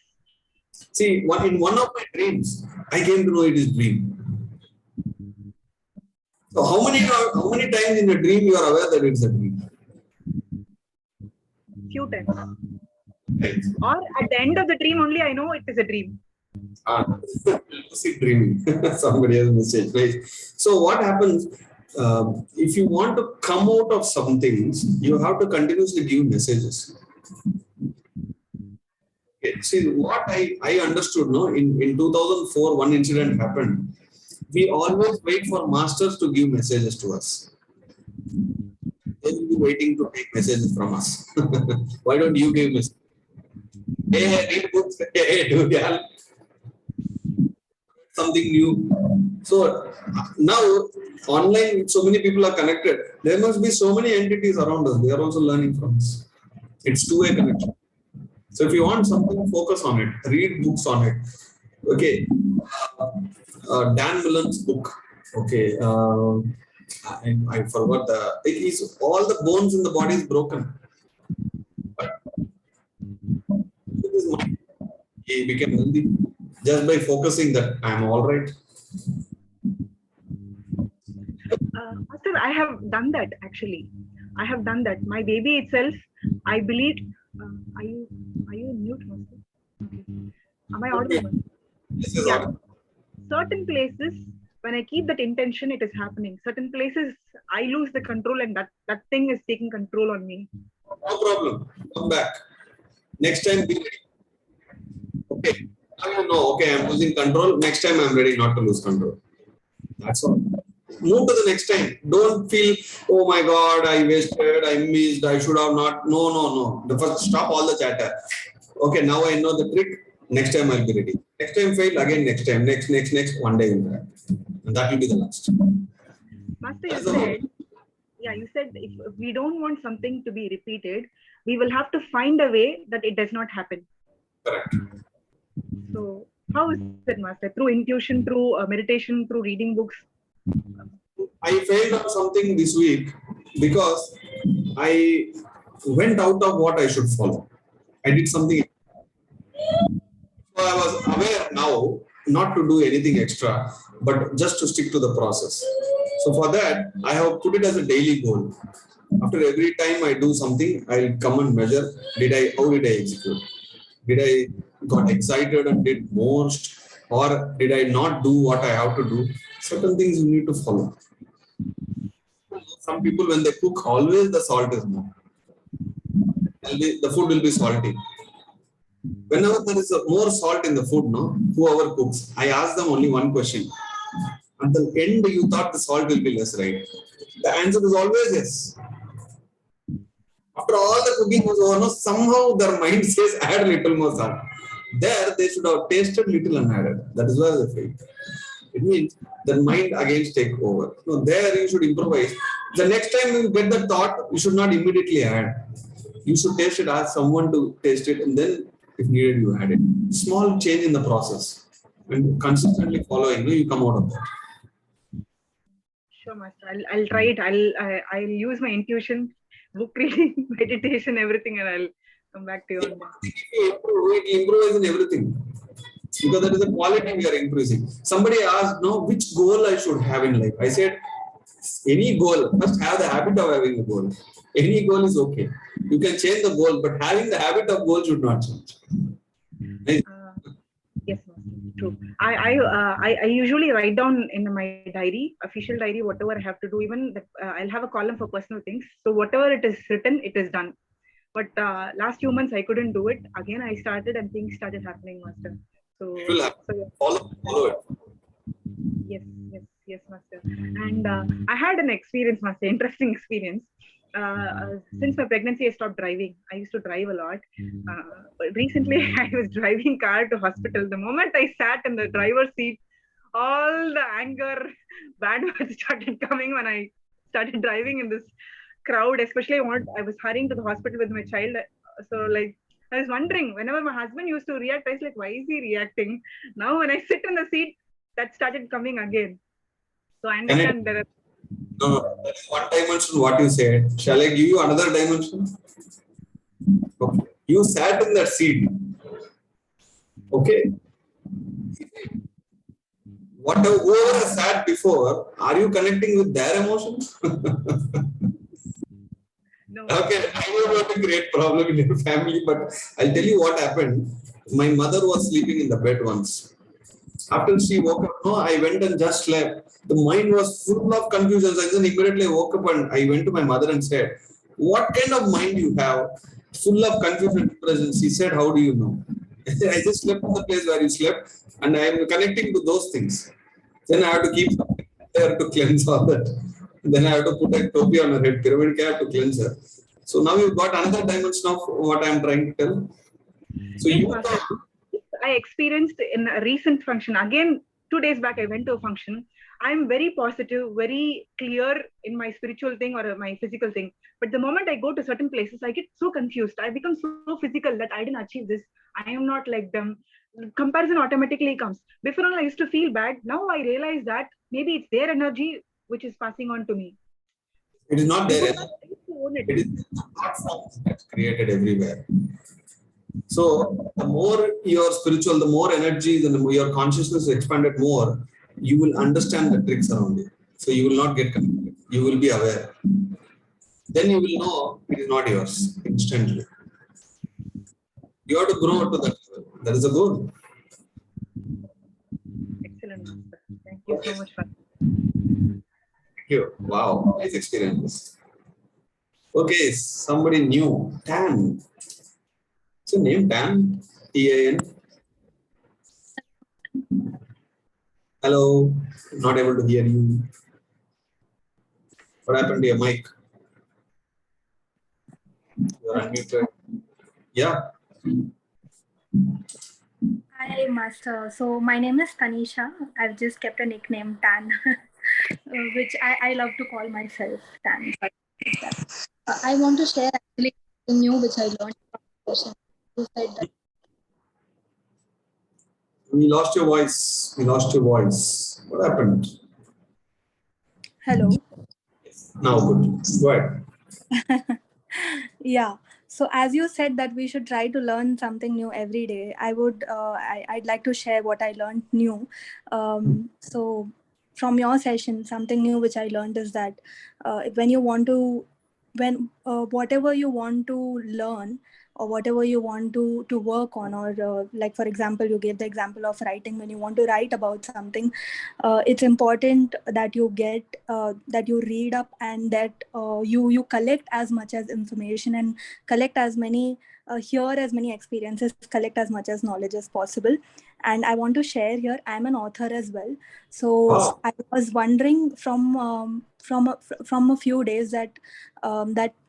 See, in one of my dreams, I came to know it is dream. So how many times in a dream you are aware that it's a dream? Few times. Or at the end of the dream only, I know it is a dream. Lucid dreaming. Somebody has message. Right? So what happens, if you want to come out of some things, you have to continuously give messages. Okay. See, what I understood, no, in 2004, one incident happened. We always wait for masters to give messages to us. They will be waiting to take messages from us. Why don't you give messages? Hey, read books. Hey, do that. something new. So now online, so many people are connected. There must be so many entities around us. They are also learning from us. It's two-way connection. So if you want something, focus on it. Read books on it. Okay. Dan Millen's book. Okay. I forgot it is all the bones in the body is broken. He became healthy just by focusing that I'm all right. Master, I have done that actually. I have done that. My baby itself, I believed. Are you mute, Master? Okay. Am I audible? This is Yeah. audible. Certain places, when I keep that intention, it is happening. Certain places, I lose the control, and that thing is taking control on me. No problem. Come back. Next time, be ready. Okay. Now you know, okay, I'm losing control. Next time, I'm ready not to lose control. That's all. Move to the next time. Don't feel, oh my God, I wasted, I missed, I should have not. No. The first, stop all the chatter. Okay, now I know the trick. Next time I'll be ready. Next time fail, again next time. Next. One day will happen. And that will be the last. Master, you said if we don't want something to be repeated, we will have to find a way that it does not happen. Correct. So how is it, Master? Through intuition, through meditation, through reading books? I failed on something this week because I went out of what I should follow. I did something. So I was aware now not to do anything extra, but just to stick to the process. So for that, I have put it as a daily goal. After every time I do something, I'll come and measure, how did I execute? Did I got excited and did most, or did I not do what I have to do? Certain things you need to follow. Some people, when they cook, always the salt is more. The food will be salty. Whenever there is more salt in the food, whoever cooks, I ask them only one question. Until end, you thought the salt will be less, right? The answer is always yes. After all the cooking was over, somehow their mind says add little more salt. There, they should have tasted little and added. That is why they fail. It means the mind again take over. So there you should improvise. The next time you get the thought, you should not immediately add. You should taste it, ask someone to taste it, and then if needed, you add it. Small change in the process. When consistently following, you come out of that. Sure, Master. I'll try it. I'll use my intuition, book reading, meditation, everything, and I'll come back to you on that. We improvise in everything. Because that is the quality we are increasing. Somebody asked, which goal I should have in life? I said, any goal, must have the habit of having a goal. Any goal is okay. You can change the goal, but having the habit of goal should not change. Yes, true. I usually write down in my diary, official diary, whatever I have to do. Even I'll have a column for personal things. So whatever it is written, it is done. But last few months I couldn't do it. Again, I started and things started happening, Master. So, follow it. Yes, Master. And I had an experience, Master, interesting experience. Since my pregnancy, I stopped driving. I used to drive a lot. But recently, I was driving car to hospital. The moment I sat in the driver's seat, all the anger, bad words started coming when I started driving in this crowd. Especially, I was hurrying to the hospital with my child. So, I was wondering, whenever my husband used to react, I was like, why is he reacting? Now, when I sit in the seat, that started coming again. So, I understand that. No, that's one dimension what you said. Shall I give you another dimension? Okay. You sat in that seat. Okay. Whoever has sat before, are you connecting with their emotions? No. Okay, I know about a great problem in your family, but I'll tell you what happened. My mother was sleeping in the bed once. After she woke up, I went and just slept. The mind was full of confusion. I then immediately woke up and I went to my mother and said, what kind of mind you have? Full of confusion and depression. She said, how do you know? I just slept in the place where you slept and I am connecting to those things. Then I have to keep something there to cleanse all that. Then I have to put a topi on her head, pyramid cap to cleanse her. So now you've got another dimension of what I am trying to tell. So yes, I experienced in a recent function again 2 days back, I went to a function. I'm very positive, very clear in my spiritual thing or my physical thing. But the moment I go to certain places, I get so confused. I become so physical that I didn't achieve this. I am not like them. Comparison automatically comes. Before all, I used to feel bad. Now I realize that maybe it's their energy which is passing on to me. It is not Before there. that, I used to own it. It is platforms that's created everywhere. So the more you're spiritual, the more energy, the more your consciousness is expanded more, you will understand the tricks around you. So you will not get confused. You will be aware. Then you will know it is not yours instantly. You have to grow to that level. That is the goal. Excellent, Master. Thank you so much for Thank you. Wow, nice experience. Okay, somebody new. Tan. What's your name? Tan? T-A-N? Hello. Not able to hear you. What happened to your mic? You're unmuted. Yeah. Hi, Master. So my name is Tanisha. I've just kept a nickname Tan, which I love to call myself Tan. But I want to share actually something new which I learned from Regression. You said that. We lost your voice. We lost your voice. What happened? Hello. Now good. Go ahead. Yeah. So as you said that we should try to learn something new every day, I'd like to share what I learned new. So from your session, something new which I learned is that when you want to, when whatever you want to learn or whatever you want to work on, or like for example, you gave the example of writing. When you want to write about something, it's important that you get that you read up, and that you collect as much as information and collect as many hear as many experiences, collect as much as knowledge as possible. And I want to share here, I'm an author as well. So I was wondering from a few days that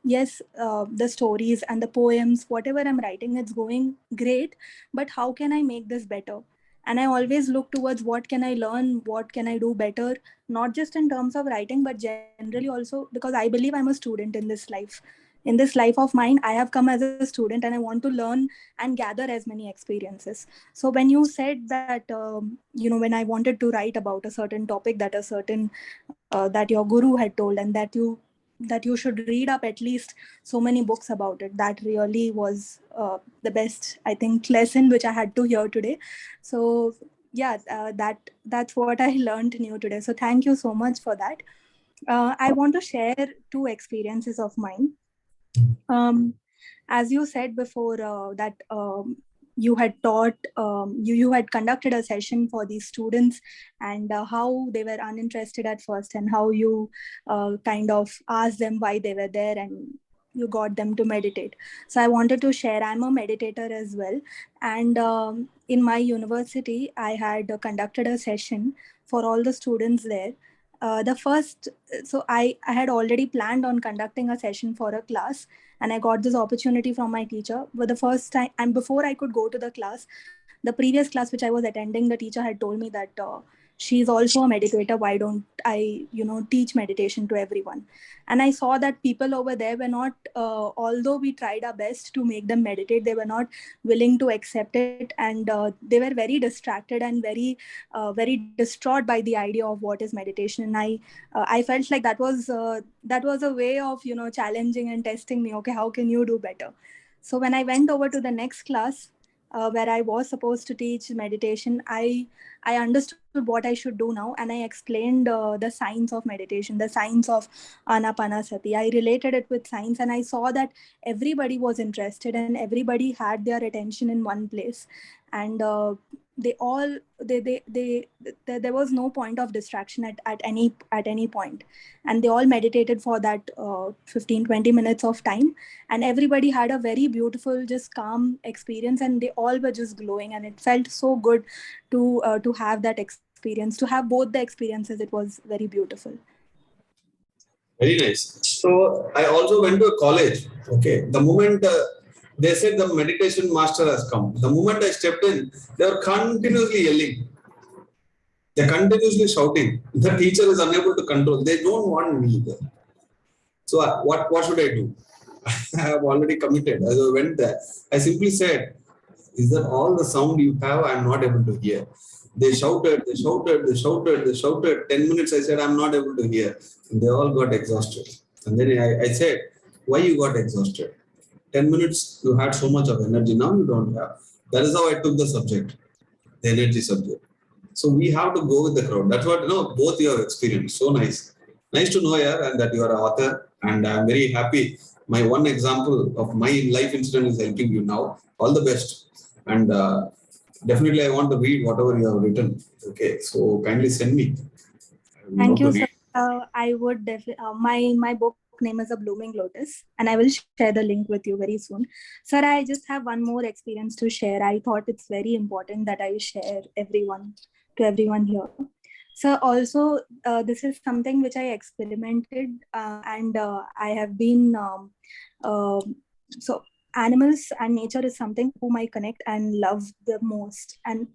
yes, the stories and the poems, whatever I'm writing, it's going great, but how can I make this better? And I always look towards what can I learn, what can I do better, not just in terms of writing, but generally also, because I believe I'm a student in this life. In this life of mine, I have come as a student and I want to learn and gather as many experiences. So when you said that, when I wanted to write about a certain topic, that your guru had told, and that you should read up at least so many books about it, that really was the best, I think, lesson which I had to hear today. So yeah, that's what I learned new today. So thank you so much for that. I want to share two experiences of mine. As you said before, that you had taught, you had conducted a session for these students, and how they were uninterested at first, and how you kind of asked them why they were there, and you got them to meditate. So I wanted to share, I'm a meditator as well. And in my university, I had conducted a session for all the students there. The first, so I had already planned on conducting a session for a class, and I got this opportunity from my teacher. But the first time, and before I could go to the class, the previous class which I was attending, the teacher had told me that she's also a meditator. Why don't I, teach meditation to everyone? And I saw that people over there were not, although we tried our best to make them meditate, they were not willing to accept it, and they were very distracted and very distraught by the idea of what is meditation. And I felt like that was a way of challenging and testing me. Okay, how can you do better? So when I went over to the next class, where I was supposed to teach meditation, I understood what I should do now, and I explained the science of meditation, the science of anapanasati. I related it with science, and I saw that everybody was interested and everybody had their attention in one place, and they all there was no point of distraction at any point, and they all meditated for that 15-20 minutes of time, and everybody had a very beautiful, just calm experience, and they all were just glowing, and it felt so good to have that experience, to have both the experiences. It was very beautiful. Very nice. So I also went to a college. Okay. The moment they said the meditation master has come, the moment I stepped in, they were continuously yelling. They're continuously shouting. The teacher is unable to control. They don't want me there. So what should I do? I have already committed. As I went there, I simply said, is that all the sound you have, I'm not able to hear. They shouted, they shouted, they shouted, they shouted. 10 minutes I said, I'm not able to hear. And they all got exhausted. And then I said, why you got exhausted? 10 minutes you had so much of energy, now you don't have. That is how I took the subject, the energy subject. So we have to go with the crowd. That's what, both you have experienced. So nice. Nice to know, yeah, and that you are an author. And I'm very happy. My one example of my life incident is helping you now. All the best. And definitely I want to read whatever you have written. Okay, so kindly send me. Thank you, sir. I would definitely. My book name is A Blooming Lotus, and I will share the link with you very soon. Sir, I just have one more experience to share. I thought it's very important that I share to everyone here. So also, this is something which I experimented, and I have been so. Animals and nature is something whom I connect and love the most, and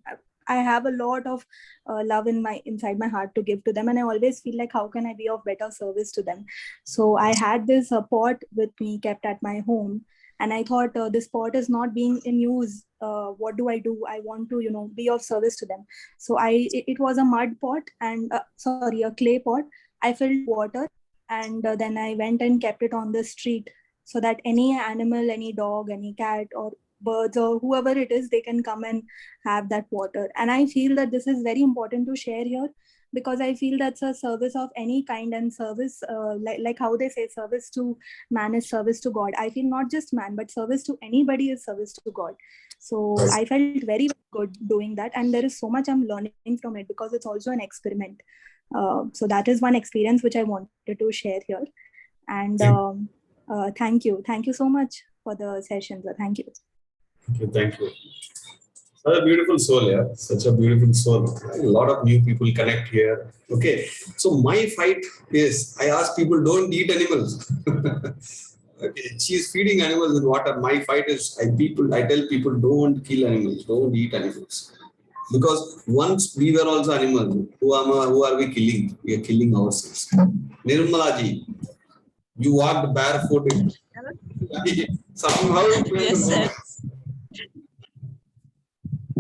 I have a lot of love inside my heart to give to them, and I always feel like how can I be of better service to them. So I had this pot with me kept at my home, and I thought this pot is not being in use. What do? I want to be of service to them. So it was a mud pot and a clay pot. I filled water, and then I went and kept it on the street, so that any animal, any dog, any cat or birds or whoever it is, they can come and have that water. And I feel that this is very important to share here, because I feel that's a service of any kind, and service, like how they say service to man is service to God. I feel not just man, but service to anybody is service to God. So I felt very, very good doing that. And there is so much I'm learning from it, because it's also an experiment. So that is one experience which I wanted to share here. And thank you so much for the session, sir. Thank you. Thank you. Such a beautiful soul, yeah. Such a beautiful soul. A lot of new people connect here. Okay. So my fight is, I ask people, don't eat animals. Okay. She's feeding animals with water. My fight is, I tell people, don't kill animals, don't eat animals. Because once we were also animals. Who are we killing? We are killing ourselves. Nirmalaji, you walked barefooted. Somehow. Yes, sir.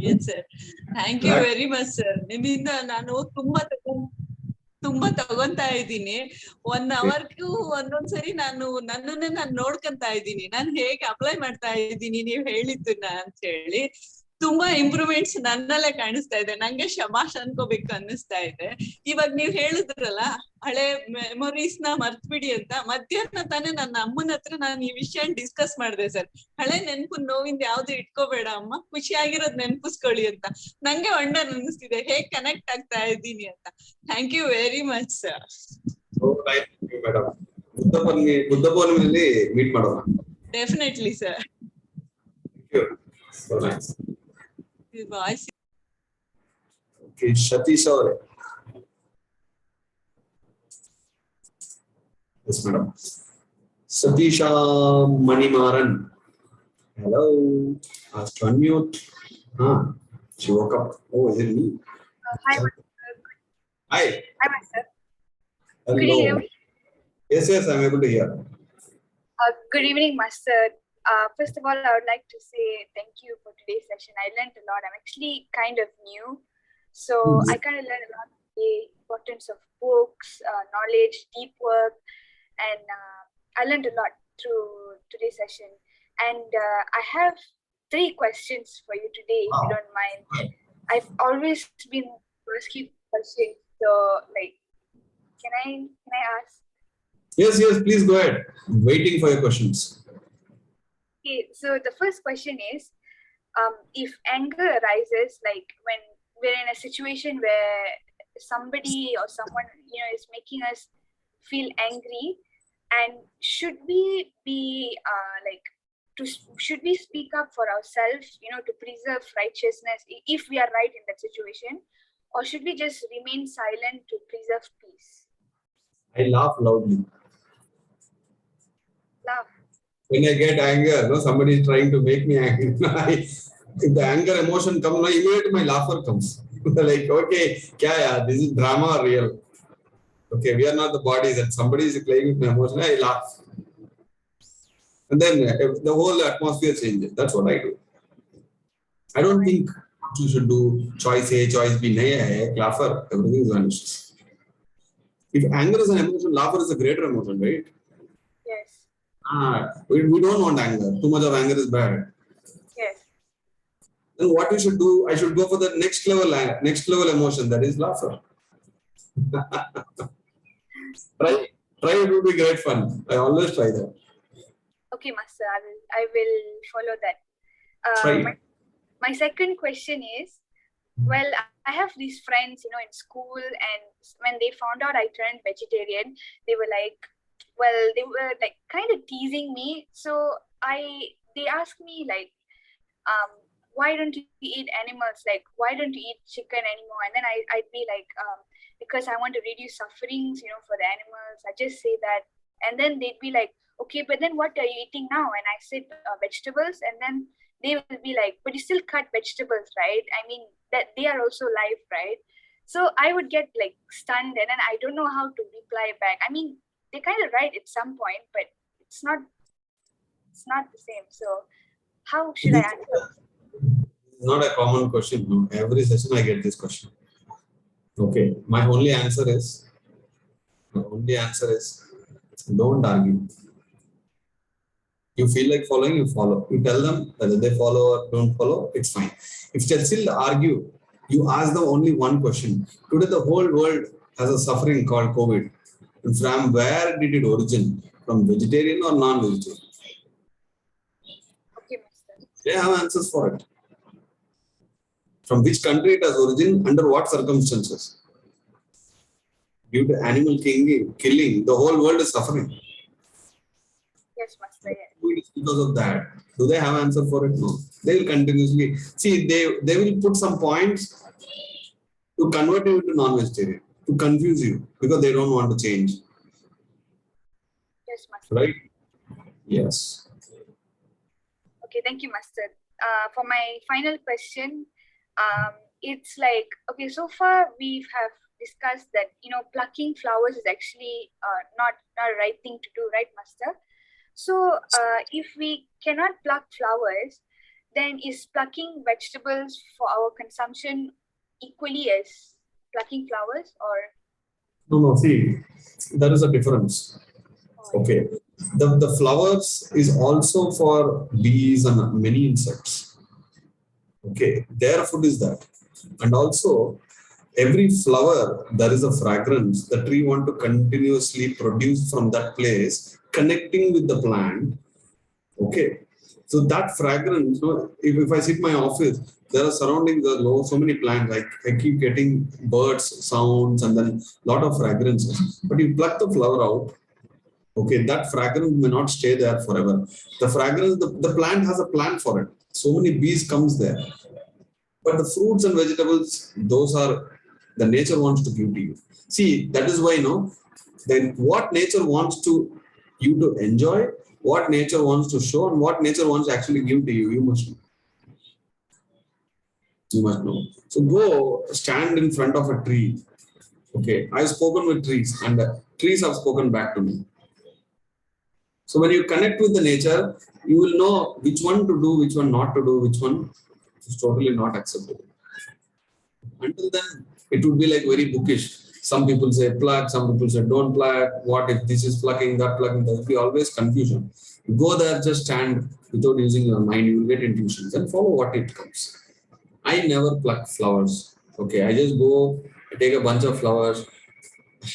Yes, sir. Thank you very much, sir. ನಿಮ್ಮಿಂದ ನಾನು ತುಂಬಾ ತಗೊಂತಾ ಇದ್ದೀನಿ. 1 hourಗೂ ಒಂದೊಂದ್ಸರಿ ನನ್ನನ್ನೇ ನಾನು ನೋಡ್ಕೊಂತಾ ಇದ್ದೀನಿ. ನಾನು ಹೇಗೆ ಅಪ್ಲೈ ಮಾಡ್ತಾ ಇದ್ದೀನಿ ನೀವ್ ಹೇಳಿದ್ದನ್ನ ಅಂತ ಹೇಳಿ. ತುಂಬಾ ಇಂಪ್ರೂವ್ಮೆಂಟ್ಸ್ ನನ್ನಲ್ಲೇ ಕಾಣಿಸ್ತಾ ಇದೆ. ನಂಗೆ ಶಬಾಷ್ ಅನ್ಕೋಬೇಕು ಅನ್ನಿಸ್ತಾ ಇದೆ. ಇವಾಗ ನೀವ್ ಹೇಳಿದ್ರಲ್ಲ ಹಳೆ ಮೆಮೊರೀಸ್ ನ ಮರ್ತ್ಬಿಡಿ ಅಂತ, ಮಧ್ಯಾಹ್ನ ತಾನೇ ನನ್ನ ಅಮ್ಮನ ಹತ್ರ ನಾನು ಈ ವಿಷಯ ಡಿಸ್ಕಸ್ ಮಾಡಿದೆ ಸರ್. ಹಳೆ ನೆನ್ಪು ನೋವಿಂದ ಯಾವ್ದು ಇಟ್ಕೋಬೇಡ ಅಮ್ಮ, ಖುಷಿಯಾಗಿರೋದ್ ನೆನ್ಪಿಸ್ಕೊಳ್ಳಿ ಅಂತ. ನಂಗೆ ವಂಡರ್ ಅನ್ನಿಸ್ತಿದೆ ಹೇಗ್ ಕನೆಕ್ಟ್ ಆಗ್ತಾ ಇದ್ದೀನಿ ಅಂತ. Thank you very much sir. Buddha ಪೌರ್ಣಿಮೆಯಲ್ಲಿ ಮೀಟ್ ಮಾಡೋಣ. Definitely sir. Okay, Satish avare. Yes, madam. Satisha Manimaran. Hello. Asked to unmute. She woke up. Oh, is it me? Hi, Hi. Hi, Master. Hello. Could you hear me? Yes, I'm able to hear. Good evening, Master. First of all, I would like to say thank you for today's session. I learned a lot. I'm actually kind of new, so I kind of learned a lot of the importance of books, knowledge, deep work, and I learned a lot through today's session. And I have 3 questions for you today, if you don't mind. I've always been asking questions, so can I ask? Yes, please go ahead. I'm waiting for your questions. Okay, so the first question is, if anger arises, like when we're in a situation where somebody or someone is making us feel angry, and should we be should we speak up for ourselves, to preserve righteousness if we are right in that situation, or should we just remain silent to preserve peace? I laugh loudly. Laugh. When I get anger, somebody is trying to make me angry. If the anger emotion comes, immediately my laughter comes. Like, okay, kya yaar, this is drama or real? Okay, we are not the bodies, and somebody is playing with my emotion, I laugh. And then the whole atmosphere changes. That's what I do. I don't think you should do choice A, choice B. Nahi hai, laugher, everything is vanished. If anger is an emotion, laughter is a greater emotion, right? Yes. We don't want anger. Too much of anger is bad. Yes. Then what we should do, I should go for the next level emotion, that is laughter. Try, it would be great fun. I always try that. Okay, Master, I will follow that. Try. My second question is, well, I have these friends, in school, and when they found out I turned vegetarian, they were like, kind of teasing me. So they asked me like, why don't you eat animals? Like, why don't you eat chicken anymore? And then I'd be like, because I want to reduce sufferings, for the animals. I just say that. And then they'd be like, okay, but then what are you eating now? And I said vegetables. And then they will be like, but you still cut vegetables, right? I mean, that they are also live, right? So I would get like stunned, and then I don't know how to reply back. I mean, they're kind of right at some point, but it's not the same. So how should I answer? It's not a common question. No. Every session I get this question. Okay, my only answer is don't argue. You feel like following, you follow. You tell them whether they follow or don't follow, it's fine. If they still argue, you ask them only one question. Today the whole world has a suffering called COVID. And from where did it origin? From vegetarian or non-vegetarian? Okay, Master. They have answers for it. From which country it has origin, under what circumstances? Due to animal killing, the whole world is suffering. Yes, Master. Yes. Because of that. Do they have answer for it? No. They will continuously see. They will put some points to convert you into non-vegetarian, to confuse you, because they don't want to change. Yes, Master. Right? Yes. Okay, thank you, Master. For my final question, it's like, okay, so far we have discussed that plucking flowers is actually not a right thing to do, right, Master? So if we cannot pluck flowers, then is plucking vegetables for our consumption equally as plucking flowers, or? No. See, there is a difference. Okay. The flowers is also for bees and many insects. Okay. Their food is that. And also, every flower, there is a fragrance. The tree want to continuously produce from that place, connecting with the plant. Okay. So that fragrance, if I sit in my office, there are surroundings, there are so many plants. I keep getting birds, sounds, and then a lot of fragrances. But you pluck the flower out, okay, that fragrance may not stay there forever. The fragrance, the plant has a plan for it. So many bees comes there. But the fruits and vegetables, those are the nature wants to give to you. See, that is why, then what nature wants you to enjoy, what nature wants to show, and what nature wants to actually give to you, you must know. You must know. So go stand in front of a tree. Okay, I've spoken with trees, and trees have spoken back to me. So when you connect with the nature, you will know which one to do, which one not to do, which one is totally not acceptable. Until then, it would be like very bookish. Some people say pluck, some people say don't pluck. What if this is plucking, that plucking? There will be always confusion. You go there, just stand without using your mind. You will get intuitions and follow what it comes. I never pluck flowers. Okay, I just go, take a bunch of flowers,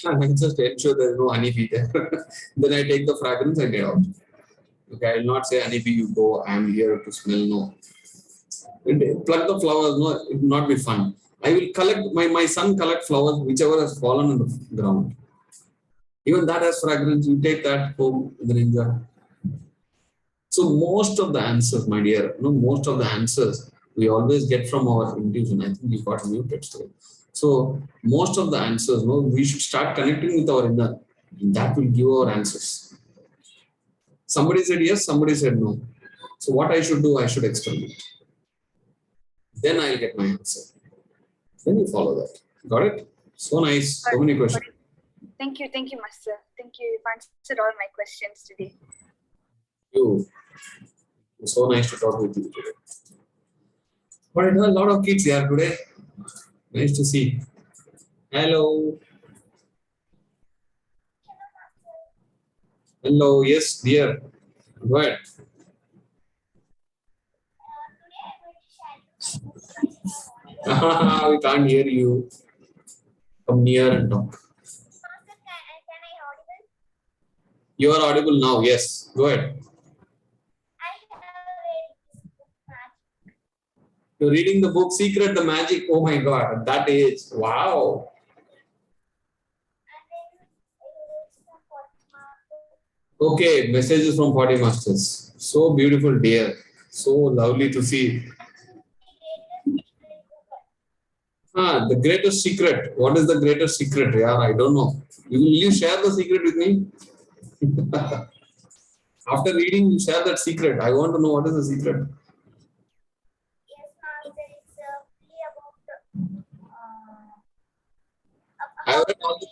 and I just ensure there is no honeybee there. Then I take the fragrance and get out. Okay, I will not say honeybee, you go, I am here to smell. No. Pluck the flowers, no, it will not be fun. I will collect, my son collect flowers, whichever has fallen on the ground. Even that has fragrance, you take that home, then enjoy. So most of the answers, my dear, most of the answers we always get from our intuition. I think we got muted today. So most of the answers, we should start connecting with our inner. That will give our answers. Somebody said yes, somebody said no. So what I should do, I should experiment. Then I'll get my answer. Then you follow that. Got it? So nice. So many questions. Thank you, Master. Thank you. You've answered all my questions today. It's so nice to talk with you today. But a lot of kids here today. Nice to see. Hello. Hello. Yes, dear. Go ahead. We can't hear you. Come near and talk. You are audible now. Yes. Go ahead. You're reading the book Secret the Magic. Oh my God. At that age. Wow. Okay. Messages from 40 Masters. So beautiful, dear. So lovely to see. The greatest secret. What is the greatest secret? Yeah, I don't know. Will you share the secret with me? After reading, you share that secret. I want to know what is the secret. Yes, ma'am. There is I read all the...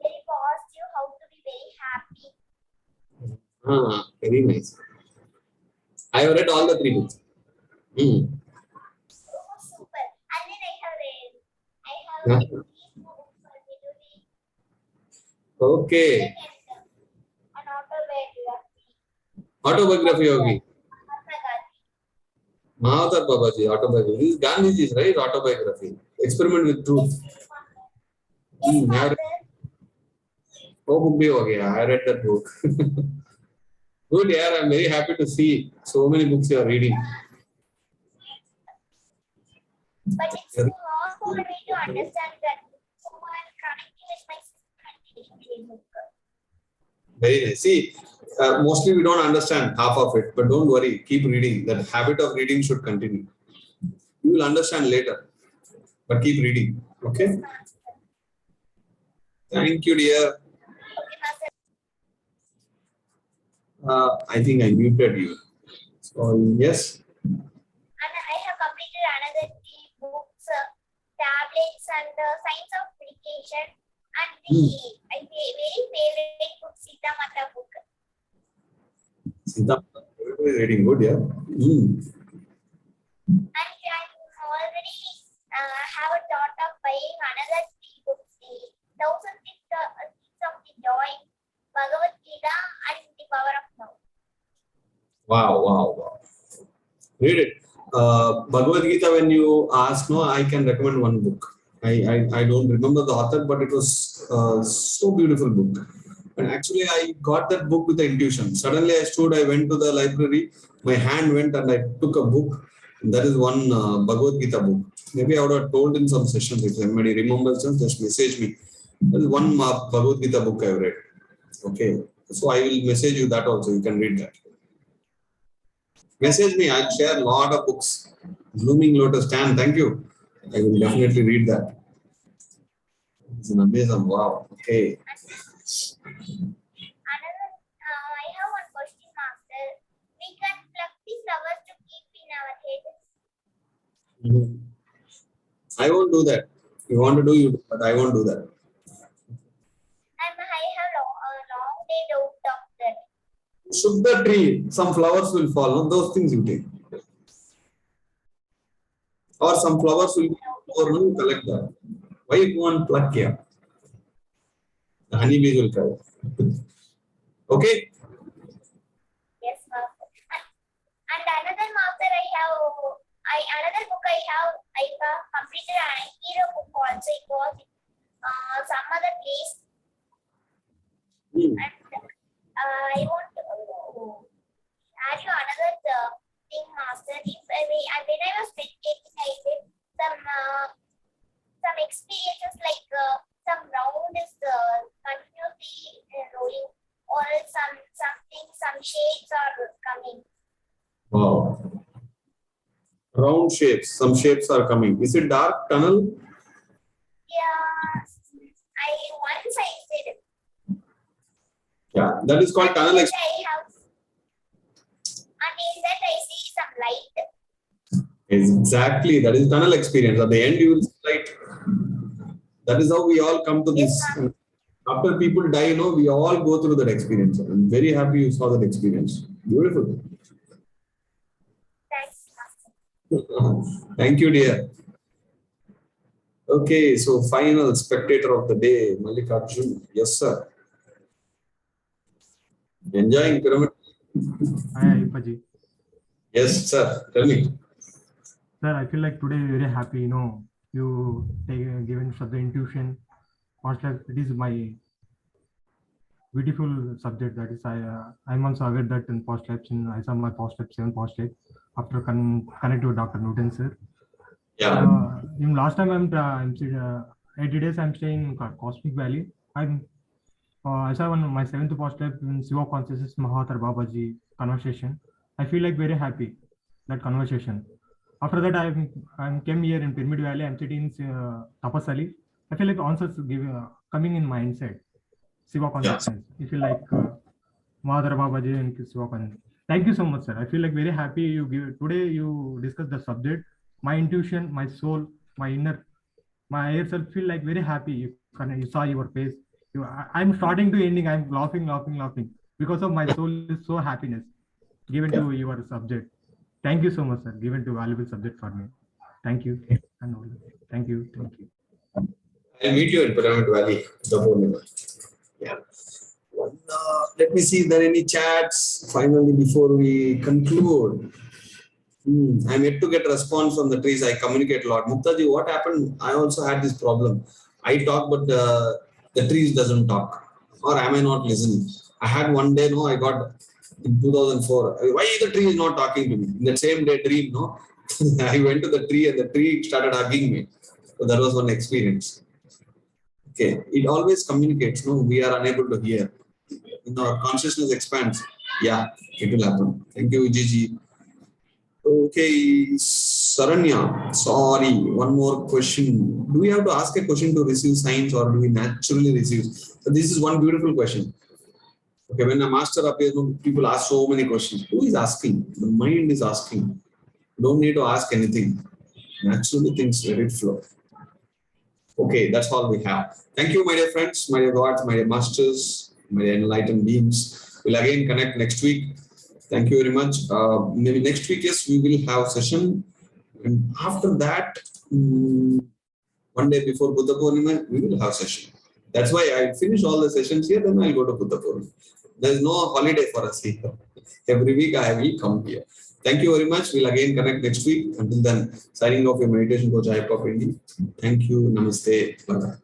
very positive, how to be very happy. Very nice. I have read all the 3 books. Oh, super. And then I have read these books for me to read. Okay. An autobiography. Autobiography of me. Mahatma Mahatma Babaji, autobiography. This is Gandhiji's, right? Autobiography. Experiment with Truth. Yes, Father. Oh, book bhi ho gaya. I read that book. Good, yeah. I'm very happy to see so many books you are reading. But it's too hard for me to understand that. So I'm connecting with my sister. Very nice. See, mostly we don't understand half of it, but don't worry. Keep reading. That habit of reading should continue. You will understand later, but keep reading. Okay? Thank you, dear. Okay, Master. I think I muted you. So, yes. And I have completed another 3 books, tablets and science of medication, and my very favorite book, Sita Mata book. Sita, reading good, yeah. And I'm already have a thought of buying another 3 books, the Thousand Things of the Joy, Bhagavad Gita, and the Power of Now. Wow. Read it. Bhagavad Gita, when you ask, no, I can recommend one book. I don't remember the author, but it was so beautiful book. And actually, I got that book with the intuition. Suddenly, I went to the library, my hand went and I took a book. That is one Bhagavad Gita book. Maybe I would have told in some sessions. If somebody remembers, just message me. There is one Bhagavad Gita book I read. Okay. So I will message you that also. You can read that. Message me. I'll share a lot of books. Blooming Lotus Tan. Thank you. I will definitely read that. It's an amazing. Wow. Okay. Another, I have one question, Master. We can pluck the flowers to keep in our head. I won't do that. You want to do you, but I won't do that. And I have a long day out of that. Shook the tree, some flowers will fall. No? Those things you take. Or some flowers will be or no, you collect that. Why you want pluck here? The honeybees will come. Okay? Yes, Master. And another Master another book I have completed a hero book also. It was some other place. And I want to add you another thing, Master. When I was meditating, I did some experiences like some round is continuously rolling, or some shapes are coming. Wow. Round shapes. Some shapes are coming. Is it dark tunnel? Yeah, once I did it. Yeah, that is called tunnel experience. And in that I see some light. Exactly. That is tunnel experience. At the end, you will see light. That is how we all come to this. After people die, we all go through that experience. I'm very happy you saw that experience. Beautiful. Thanks. Thank you, dear. Okay, so final spectator of the day, Mallikarjun. Yes, sir. Enjoying pyramid? Hi, Ayyappa ji. Yes, sir. Tell me. Sir, I feel like today very happy, you given such the intuition. It is my beautiful subject. That is, I'm also aware that in past lives, I saw my past life, 7 past life after connect with Dr. Newton, sir. Yeah. In last time I'm 80 days I'm staying in Cosmic Valley. I saw my 7th past life in Shiva Consciousness Mahathar Babaji conversation. I feel like very happy that conversation. After that, I came here in Pyramid Valley. I'm sitting in Tapasali. I feel like answers coming in my inside. Shiva Consciousness. I feel like Mahathar Babaji and Shiva Consciousness. Thank you so much, sir. I feel like very happy today you discussed the subject. My intuition, my soul, my inner, my higher self feel like very happy. You saw your face. I'm starting to ending. I'm laughing because of my soul is so happiness given to your subject. Thank you so much, sir. Given to valuable subject for me. Thank you. And thank you. I'll meet you in Pyramid Valley. Yeah. Let me see if there are any chats finally before we conclude. I'm yet to get response from the trees. I communicate a lot. Muktaji, what happened? I also had this problem. I talk, but the trees doesn't talk. Or am I not listening? I had one day, I got in 2004. Why is the tree is not talking to me? In the same day dream, I went to the tree and the tree started hugging me. So that was one experience. Okay, it always communicates. We are unable to hear. When our consciousness expands, yeah, it will happen. Thank you, Gigi. Okay, Saranya, sorry, one more question. Do we have to ask a question to receive signs or do we naturally receive? So this is one beautiful question. Okay, when a master appears, people ask so many questions. Who is asking? The mind is asking. You don't need to ask anything. Naturally, things let it flow. Okay, that's all we have. Thank you, my dear friends, my dear gods, my dear masters, my dear enlightened beings. We'll again connect next week. Thank you very much. Maybe next week, yes, we will have session. And after that, one day before Buddha Purnima, we will have session. That's why I finish all the sessions here, then I'll go to Buddha Purnima. There is no holiday for us here. Every week I will come here. Thank you very much. We'll again connect next week. Until then, signing off your meditation coach, Ayyappa Pindi. Thank you. Namaste. Bye-bye.